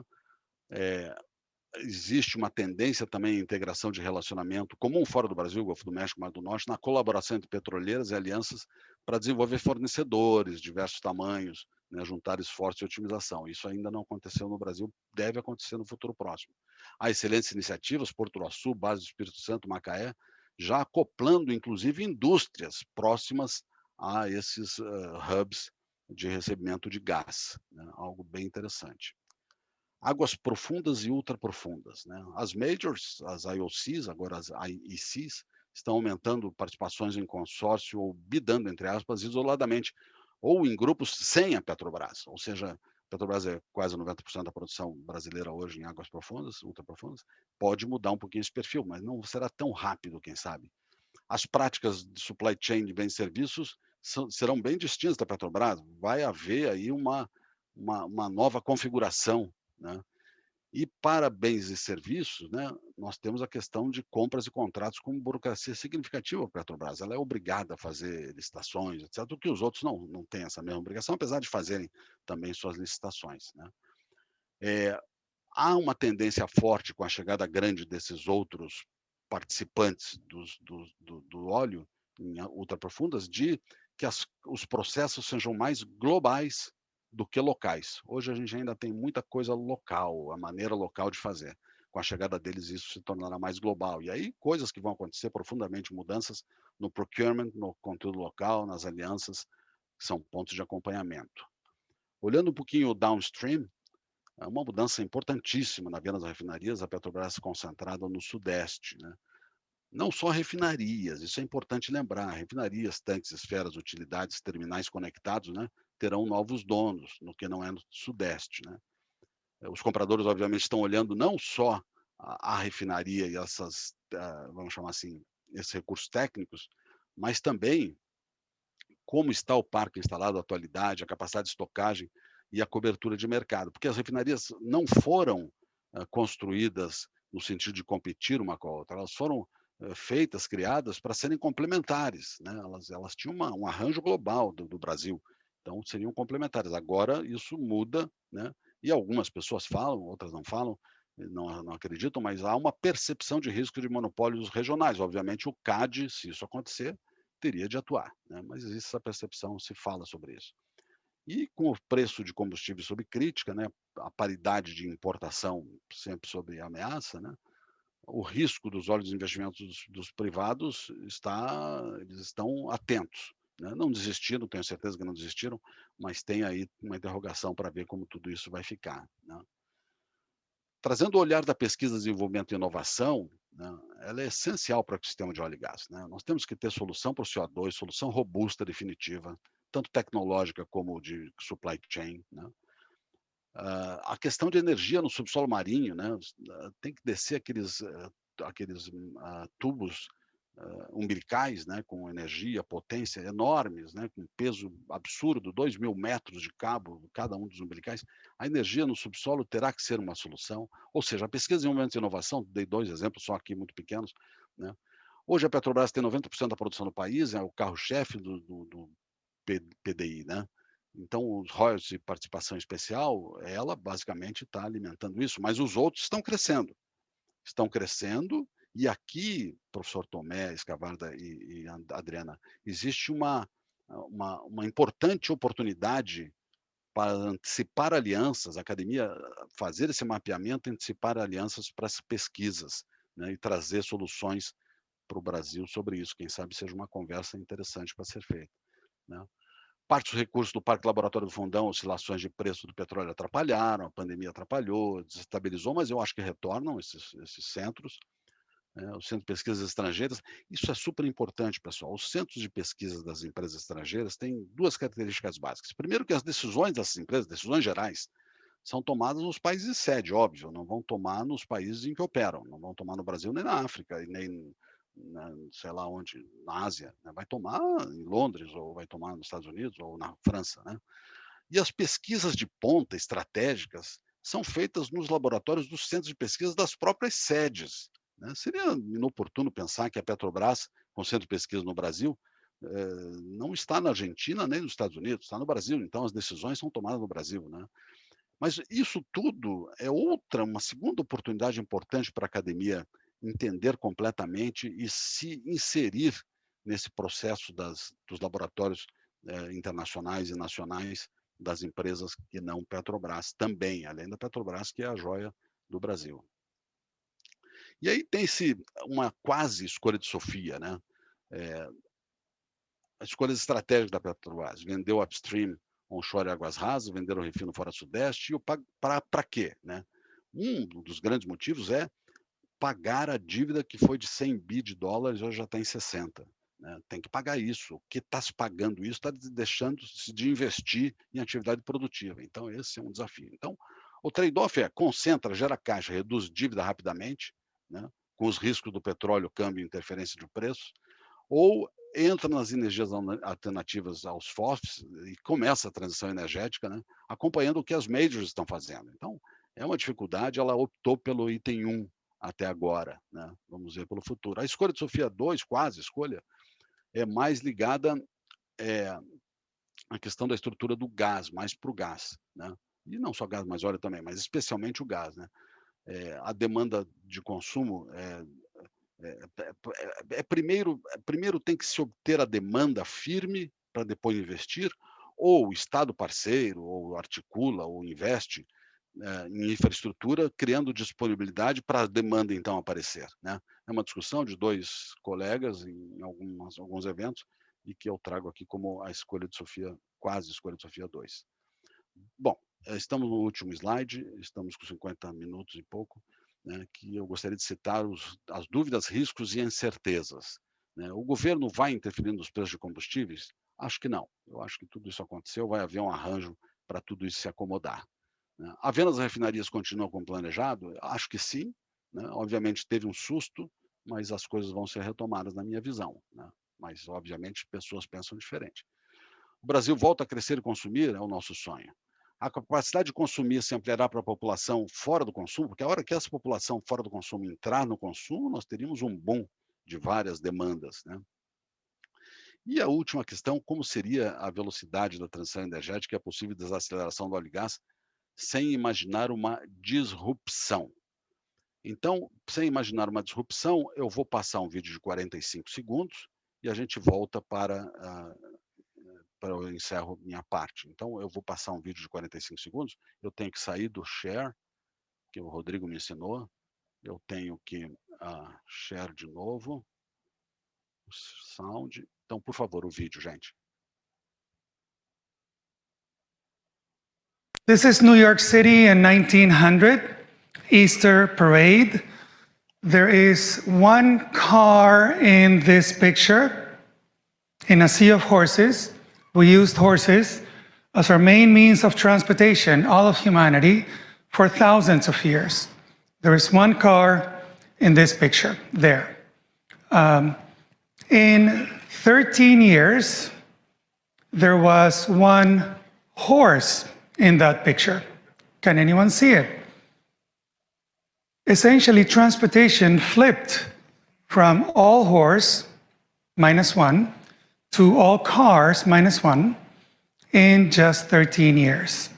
Existe uma tendência também à integração de relacionamento comum fora do Brasil, Golfo do México, Mar do Norte, na colaboração entre petroleiras e alianças para desenvolver fornecedores, diversos tamanhos, né, juntar esforço e otimização. Isso ainda não aconteceu no Brasil, deve acontecer no futuro próximo. Há excelentes iniciativas, Porto Açu, Base do Espírito Santo, Macaé, já acoplando, inclusive, indústrias próximas a esses hubs de recebimento de gás, né, algo bem interessante. Águas profundas e ultraprofundas, né? As majors, as IOCs, agora as IECs, estão aumentando participações em consórcio ou bidando, entre aspas, isoladamente, ou em grupos sem a Petrobras. Ou seja, a Petrobras é quase 90% da produção brasileira hoje em águas profundas, ultraprofundas. Pode mudar um pouquinho esse perfil, mas não será tão rápido, quem sabe. As práticas de supply chain de bens e serviços serão bem distintas da Petrobras. Vai haver aí uma nova configuração, né? E para bens e serviços, né, nós temos a questão de compras e contratos com burocracia significativa para a Petrobras. Ela é obrigada a fazer licitações, etc., o que os outros não têm essa mesma obrigação, apesar de fazerem também suas licitações, né? Há uma tendência forte com a chegada grande desses outros participantes do óleo em ultraprofundas de que os processos sejam mais globais do que locais. Hoje a gente ainda tem muita coisa local, a maneira local de fazer. Com a chegada deles, isso se tornará mais global. E aí, coisas que vão acontecer profundamente, mudanças no procurement, no conteúdo local, nas alianças, que são pontos de acompanhamento. Olhando um pouquinho o downstream, é uma mudança importantíssima na venda das refinarias, a Petrobras concentrada no Sudeste, né? Não só refinarias, isso é importante lembrar, refinarias, tanques, esferas, utilidades, terminais conectados, né, terão novos donos, no que não é no Sudeste, né? Os compradores, obviamente, estão olhando não só a refinaria e essas, vamos chamar assim, esses recursos técnicos, mas também como está o parque instalado, a atualidade, a capacidade de estocagem e a cobertura de mercado. Porque as refinarias não foram construídas no sentido de competir uma com a outra, elas foram feitas, criadas para serem complementares, né? Elas tinham um arranjo global do Brasil, então seriam complementares. Agora isso muda, né? E algumas pessoas falam, outras não falam, não acreditam, mas há uma percepção de risco de monopólios regionais. Obviamente o CAD, se isso acontecer, teria de atuar, né? Mas existe essa percepção, se fala sobre isso. E com o preço de combustível sob crítica, né, a paridade de importação sempre sob ameaça, né, o risco dos olhos de investimentos dos privados eles estão atentos, né? Não desistiram, tenho certeza que não desistiram, mas tem aí uma interrogação para ver como tudo isso vai ficar, né? Trazendo o olhar da pesquisa, desenvolvimento e inovação, né, ela é essencial para o ecossistema de óleo e gás, né? Nós temos que ter solução para o CO2, solução robusta, definitiva, tanto tecnológica como de supply chain, né? A questão de energia no subsolo marinho, né, tem que descer aqueles tubos umbilicais, né, com energia, potência enormes, né, com peso absurdo, 2.000 metros de cabo, cada um dos umbilicais. A energia no subsolo terá que ser uma solução, ou seja, a pesquisa, desenvolvimento e inovação, dei 2 exemplos só aqui muito pequenos, né. Hoje a Petrobras tem 90% da produção do país, é o carro-chefe do PDI, né. Então os royalties de participação especial, ela basicamente está alimentando isso, mas os outros estão crescendo, e aqui, professor Tomé, Escavarda e Adriana, existe uma importante oportunidade para antecipar alianças, a academia fazer esse mapeamento, antecipar alianças para as pesquisas, né, e trazer soluções para o Brasil sobre isso. Quem sabe seja uma conversa interessante para ser feita, né. Parte dos recursos do Parque Laboratório do Fundão, oscilações de preço do petróleo atrapalharam, a pandemia atrapalhou, desestabilizou, mas eu acho que retornam esses centros, né, os centros de pesquisas estrangeiras. Isso é super importante, pessoal. Os centros de pesquisas das empresas estrangeiras têm 2 características básicas. Primeiro, que as decisões dessas empresas, decisões gerais, são tomadas nos países sede, óbvio, não vão tomar nos países em que operam, não vão tomar no Brasil nem na África, e nem sei lá onde, na Ásia, né? Vai tomar em Londres, ou vai tomar nos Estados Unidos, ou na França, né? E as pesquisas de ponta estratégicas são feitas nos laboratórios dos centros de pesquisa das próprias sedes, né? Seria inoportuno pensar que a Petrobras, com centro de pesquisa no Brasil, não está na Argentina nem nos Estados Unidos, está no Brasil, então as decisões são tomadas no Brasil, né? Mas isso tudo é uma segunda oportunidade importante para a academia entender completamente e se inserir nesse processo dos laboratórios internacionais e nacionais das empresas que não Petrobras também, além da Petrobras, que é a joia do Brasil. E aí tem uma quase escolha de Sofia, né? As escolhas estratégicas da Petrobras, vendeu upstream onshore águas rasas, venderam refino fora sudeste, e para quê, né? Um dos grandes motivos é pagar a dívida que foi de 100 bi de dólares, hoje já está em 60, né? Tem que pagar isso. O que está se pagando isso está deixando-se de investir em atividade produtiva. Então, esse é um desafio. Então, o trade-off é concentra, gera caixa, reduz dívida rapidamente, né, com os riscos do petróleo, câmbio e interferência de preço, ou entra nas energias alternativas aos fósseis e começa a transição energética, né, acompanhando o que as majors estão fazendo. Então, é uma dificuldade, ela optou pelo item 1 até agora, né? Vamos ver pelo futuro. A escolha de Sofia 2, quase escolha, é mais ligada à questão da estrutura do gás, mais para o gás, né? E não só gás, mas óleo também, mas especialmente o gás, né? A demanda de consumo primeiro tem que se obter a demanda firme para depois investir, ou o Estado parceiro, ou articula, ou investe em infraestrutura, criando disponibilidade para a demanda, então, aparecer, né? É uma discussão de 2 colegas em alguns eventos, e que eu trago aqui como a escolha de Sofia, quase escolha de Sofia 2. Bom, estamos no último slide, estamos com 50 minutos e pouco, né, que eu gostaria de citar as dúvidas, riscos e incertezas, né? O governo vai interferir nos preços de combustíveis? Acho que não. Eu acho que tudo isso aconteceu, vai haver um arranjo para tudo isso se acomodar, né? A venda das refinarias continua como planejado? Acho que sim, né? Obviamente teve um susto, mas as coisas vão ser retomadas na minha visão, né? Mas, obviamente, pessoas pensam diferente. O Brasil volta a crescer e consumir? É o nosso sonho. A capacidade de consumir se ampliará para a população fora do consumo, porque a hora que essa população fora do consumo entrar no consumo, nós teríamos um boom de várias demandas, né? E a última questão, como seria a velocidade da transição energética e a possível desaceleração do óleo e gás sem imaginar uma disrupção? Então, sem imaginar uma disrupção, eu vou passar um vídeo de 45 segundos e a gente volta para eu encerro minha parte. Então, eu vou passar um vídeo de 45 segundos, eu tenho que sair do share, que o Rodrigo me ensinou, eu tenho que share de novo, sound. Então, por favor, o vídeo, gente. This is New York City in 1900, Easter parade. There is one car in this picture in a sea of horses. We used horses as our main means of transportation, all of humanity, for thousands of years. There is one car in this picture there. In 13 years, there was one horse in that picture. Can anyone see it? Essentially, transportation flipped from all horse, -1, to all cars, -1, in just 13 years.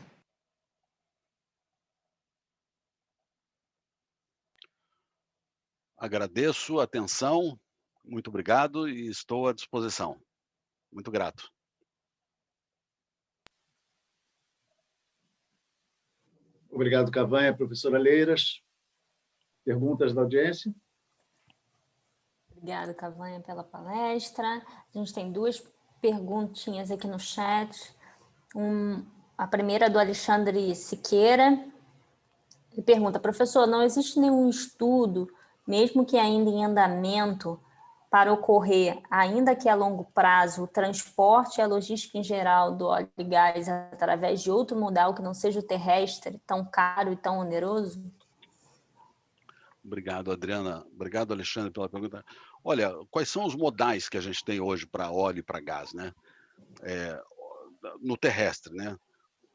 Agradeço a atenção, muito obrigado e estou à disposição. Muito grato. Obrigado, Cavanha. Professora Leiras, perguntas da audiência? Obrigada, Cavanha, pela palestra. A gente tem 2 perguntinhas aqui no chat. A primeira é do Alexandre Siqueira. Ele pergunta, professor, não existe nenhum estudo, mesmo que ainda em andamento, para ocorrer, ainda que a longo prazo, o transporte e a logística em geral do óleo e gás através de outro modal que não seja o terrestre, tão caro e tão oneroso? Obrigado, Adriana. Obrigado, Alexandre, pela pergunta. Olha, quais são os modais que a gente tem hoje para óleo e para gás, né? No terrestre, né?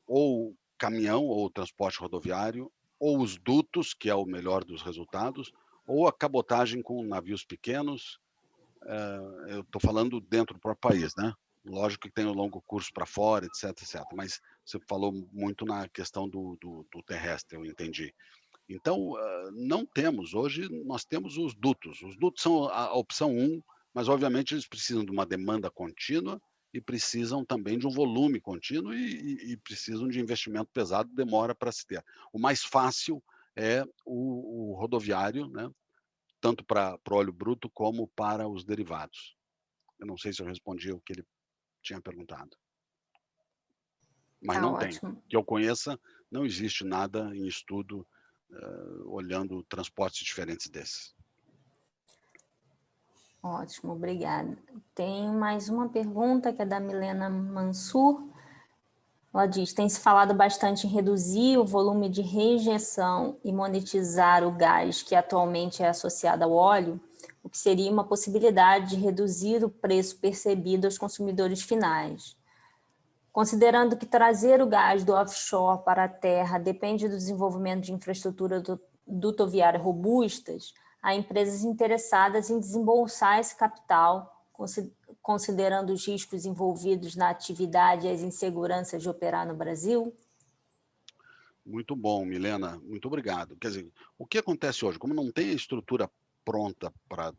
Ou caminhão, ou transporte rodoviário, ou os dutos, que é o melhor dos resultados, ou a cabotagem com navios pequenos. Eu estou falando dentro do próprio país, né? Lógico que tem o longo curso para fora, etc, etc. Mas você falou muito na questão do terrestre, eu entendi. Então, não temos, hoje nós temos os dutos. Os dutos são a opção 1, mas obviamente eles precisam de uma demanda contínua e precisam também de um volume contínuo e precisam de investimento pesado, demora para se ter. O mais fácil é o rodoviário, né? Tanto para o óleo bruto como para os derivados. Eu não sei se eu respondi o que ele tinha perguntado. Mas Tá não ótimo. tem. Que eu conheça, não existe nada em estudo olhando transportes diferentes desses. Ótimo, obrigada. Tem mais uma pergunta que é da Milena Mansur. Ela diz, tem se falado bastante em reduzir o volume de reinjeção e monetizar o gás que atualmente é associado ao óleo, o que seria uma possibilidade de reduzir o preço percebido aos consumidores finais. Considerando que trazer o gás do offshore para a terra depende do desenvolvimento de infraestrutura dutoviária robustas, há empresas interessadas em desembolsar esse capital, considerando os riscos envolvidos na atividade e as inseguranças de operar no Brasil? Muito bom, Milena, muito obrigado. Quer dizer, o que acontece hoje? Como não tem a estrutura pronta para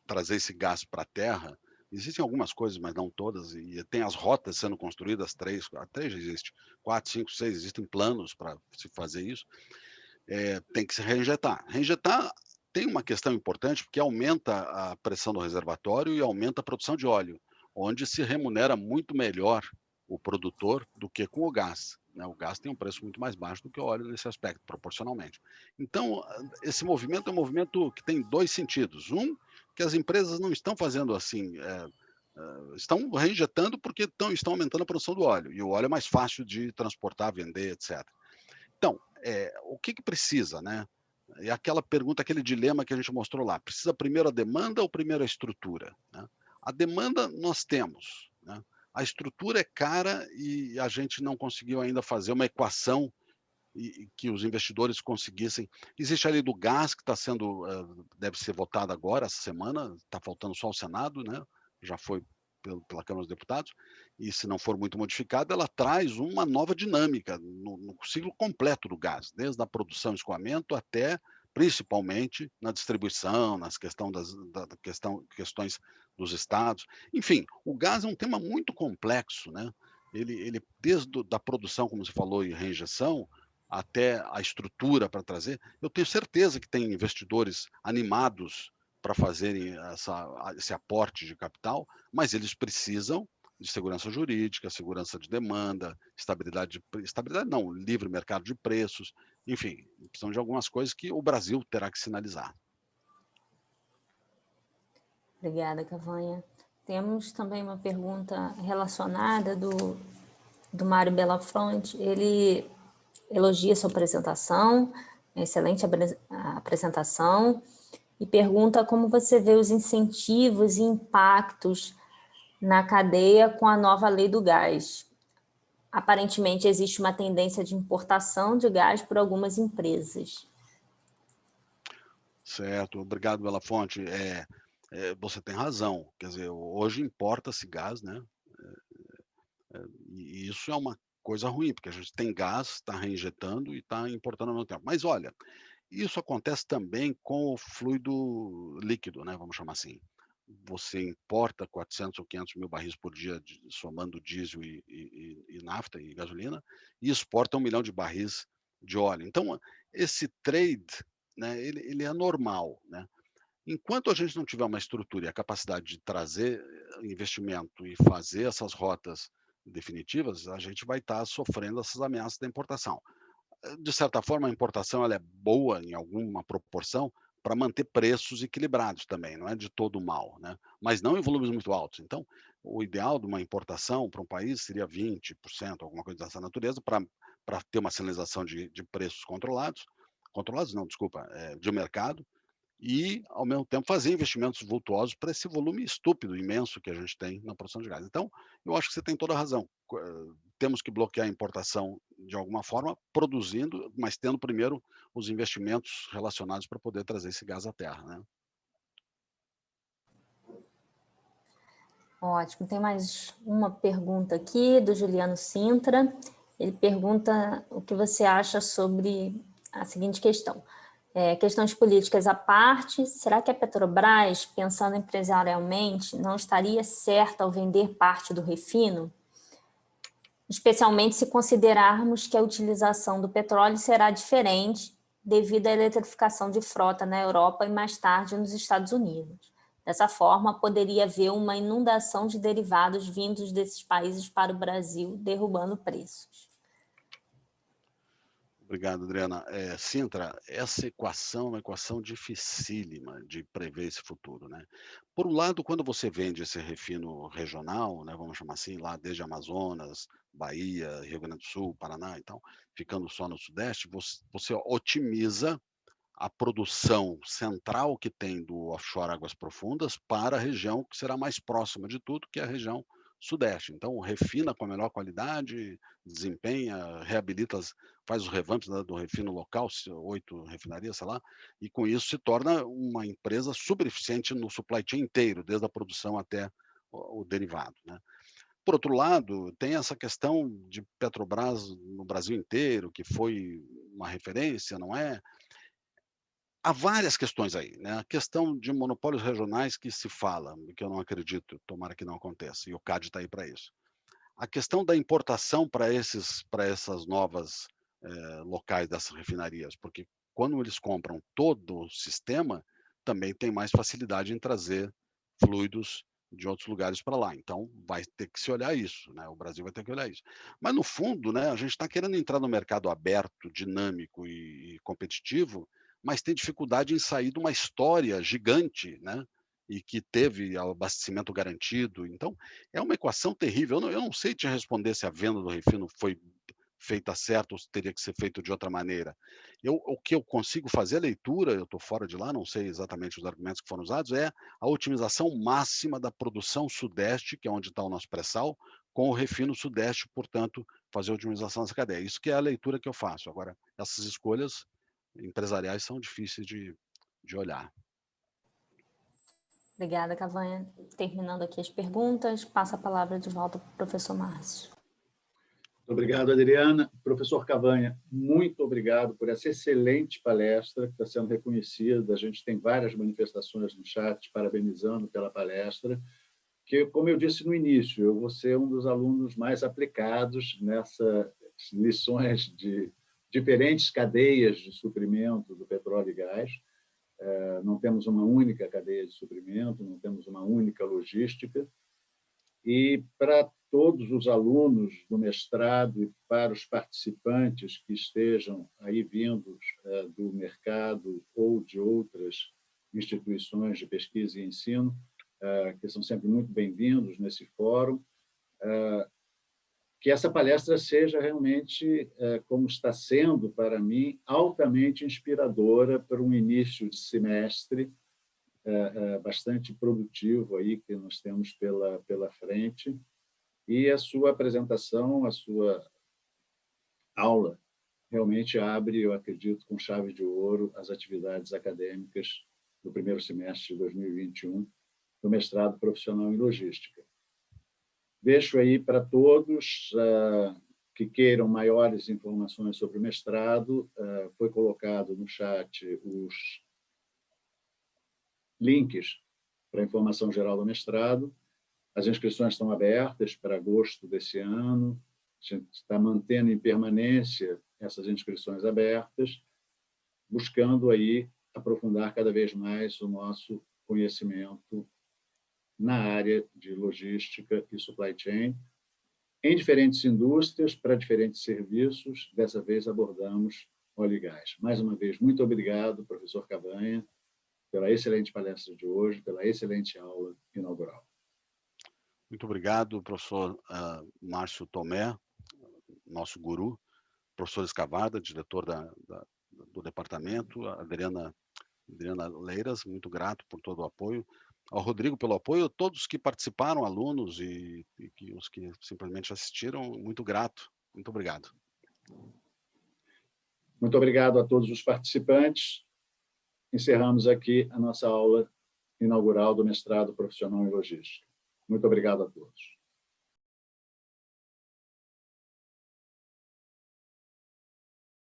trazer esse gás para a terra, Existem algumas coisas, mas não todas, e tem as rotas sendo construídas, três já existe, 4, 5, 6, existem planos para se fazer isso. Tem que se reinjetar. Reinjetar tem uma questão importante, porque aumenta a pressão do reservatório e aumenta a produção de óleo, onde se remunera muito melhor o produtor do que com o gás, né? O gás tem um preço muito mais baixo do que o óleo nesse aspecto, proporcionalmente. Então, esse movimento é um movimento que tem dois sentidos. Um, que as empresas não estão fazendo assim, estão reinjetando porque estão aumentando a produção do óleo, e o óleo é mais fácil de transportar, vender, etc. Então, o que precisa, né? É aquela pergunta, aquele dilema que a gente mostrou lá. Precisa primeiro a demanda ou primeiro a estrutura, né? A demanda nós temos, né? A estrutura é cara e a gente não conseguiu ainda fazer uma equação e que os investidores conseguissem. Existe a lei do gás que está sendo, deve ser votada agora, essa semana, está faltando só o Senado, né? Já foi pela Câmara dos Deputados, e se não for muito modificada, ela traz uma nova dinâmica no ciclo completo do gás, desde a produção e escoamento até, principalmente, na distribuição, nas questões dos estados. Enfim, o gás é um tema muito complexo, né? Ele desde da produção, como você falou, e reinjeção, até a estrutura para trazer, eu tenho certeza que tem investidores animados para fazerem esse aporte de capital, mas eles precisam de segurança jurídica, segurança de demanda, estabilidade não, livre mercado de preços, enfim, precisam de algumas coisas que o Brasil terá que sinalizar. Obrigada, Cavanha. Temos também uma pergunta relacionada do Mário Belafronte. Ele elogia sua apresentação, excelente apresentação, e pergunta como você vê os incentivos e impactos na cadeia com a nova lei do gás. Aparentemente, existe uma tendência de importação de gás por algumas empresas. Certo, obrigado, Belafonte. Você tem razão, quer dizer, hoje importa-se gás, né? E isso é uma coisa ruim, porque a gente tem gás, está reinjetando e está importando ao mesmo tempo. Mas olha, isso acontece também com o fluido líquido, né? Vamos chamar assim. Você importa 400 ou 500 mil barris por dia, somando diesel e nafta e gasolina, e exporta 1 milhão de barris de óleo. Então, esse trade, né, ele é normal, né? Enquanto a gente não tiver uma estrutura e a capacidade de trazer investimento e fazer essas rotas definitivas, a gente vai estar sofrendo essas ameaças da importação. De certa forma, a importação ela é boa em alguma proporção para manter preços equilibrados também, não é de todo mal, né? Mas não em volumes muito altos. Então, o ideal de uma importação para um país seria 20%, alguma coisa dessa natureza, para ter uma sinalização de preços controlados não, desculpa, de mercado, e, ao mesmo tempo, fazer investimentos vultuosos para esse volume estúpido, imenso que a gente tem na produção de gás. Então, eu acho que você tem toda a razão. Temos que bloquear a importação de alguma forma, produzindo, mas tendo primeiro os investimentos relacionados para poder trazer esse gás à terra, né? Ótimo. Tem mais uma pergunta aqui do Juliano Sintra. Ele pergunta o que você acha sobre a seguinte questão. Questões políticas à parte, será que a Petrobras, pensando empresarialmente, não estaria certa ao vender parte do refino? Especialmente se considerarmos que a utilização do petróleo será diferente devido à eletrificação de frota na Europa e mais tarde nos Estados Unidos. Dessa forma, poderia haver uma inundação de derivados vindos desses países para o Brasil, derrubando preços. Obrigado, Adriana. Sintra, essa equação é uma equação dificílima de prever esse futuro, né? Por um lado, quando você vende esse refino regional, né, vamos chamar assim, lá desde Amazonas, Bahia, Rio Grande do Sul, Paraná, então, ficando só no Sudeste, você otimiza a produção central que tem do offshore Águas Profundas para a região que será mais próxima de tudo, que é a região Sudeste. Então, refina com a melhor qualidade, desempenha, reabilita, faz os revamps, né, do refino local, 8 refinarias, sei lá, e com isso se torna uma empresa super eficiente no supply chain inteiro, desde a produção até o derivado, né? Por outro lado, tem essa questão de Petrobras no Brasil inteiro, que foi uma referência, não é? há várias questões aí, né? A questão de monopólios regionais que se fala, que eu não acredito, tomara que não aconteça, e o CAD está aí para isso. A questão da importação para essas novas locais dessas refinarias, porque quando eles compram todo o sistema, também tem mais facilidade em trazer fluidos de outros lugares para lá. Então, vai ter que se olhar isso, né? O Brasil vai ter que olhar isso. Mas, no fundo, né, a gente está querendo entrar no mercado aberto, dinâmico e competitivo, mas tem dificuldade em sair de uma história gigante, né? E que teve abastecimento garantido. Então, é uma equação terrível. Eu não sei te responder se a venda do refino foi feita certo ou se teria que ser feito de outra maneira. O que eu consigo fazer a leitura, eu estou fora de lá, não sei exatamente os argumentos que foram usados, é a otimização máxima da produção sudeste, que é onde está o nosso pré-sal, com o refino sudeste, portanto, fazer a otimização dessa cadeia. Isso que é a leitura que eu faço. Agora, essas escolhas empresariais são difíceis de olhar. Obrigada, Cavanha. Terminando aqui as perguntas, passo a palavra de volta para o professor Márcio. Muito obrigado, Adriana. Professor Cavanha, muito obrigado por essa excelente palestra que está sendo reconhecida. A gente tem várias manifestações no chat parabenizando pela palestra, que, como eu disse no início, eu vou ser um dos alunos mais aplicados nessas lições de diferentes cadeias de suprimento do petróleo e gás. Não temos uma única cadeia de suprimento, não temos uma única logística. E para todos os alunos do mestrado e para os participantes que estejam aí vindos do mercado ou de outras instituições de pesquisa e ensino, que são sempre muito bem-vindos nesse fórum, que essa palestra seja realmente, como está sendo para mim, altamente inspiradora para um início de semestre bastante produtivo aí que nós temos pela frente. E a sua apresentação, a sua aula, realmente abre, eu acredito, com chave de ouro as atividades acadêmicas do primeiro semestre de 2021 do mestrado profissional em logística. Deixo aí para todos que queiram maiores informações sobre o mestrado, foi colocado no chat os links para a informação geral do mestrado. As inscrições estão abertas para agosto desse ano. A gente está mantendo em permanência essas inscrições abertas, buscando aí aprofundar cada vez mais o nosso conhecimento na área de logística e supply chain, em diferentes indústrias, para diferentes serviços. Dessa vez abordamos óleo e gás. Mais uma vez, muito obrigado, professor Cavanha, pela excelente palestra de hoje, pela excelente aula inaugural. Muito obrigado, professor Márcio Tomé, nosso guru, professor Escavada, diretor do departamento, a Adriana Leiras, muito grato por todo o apoio, ao Rodrigo pelo apoio, a todos que participaram, alunos e os que simplesmente assistiram, muito grato, muito obrigado. Muito obrigado a todos os participantes. Encerramos aqui a nossa aula inaugural do mestrado profissional em logística. Muito obrigado a todos.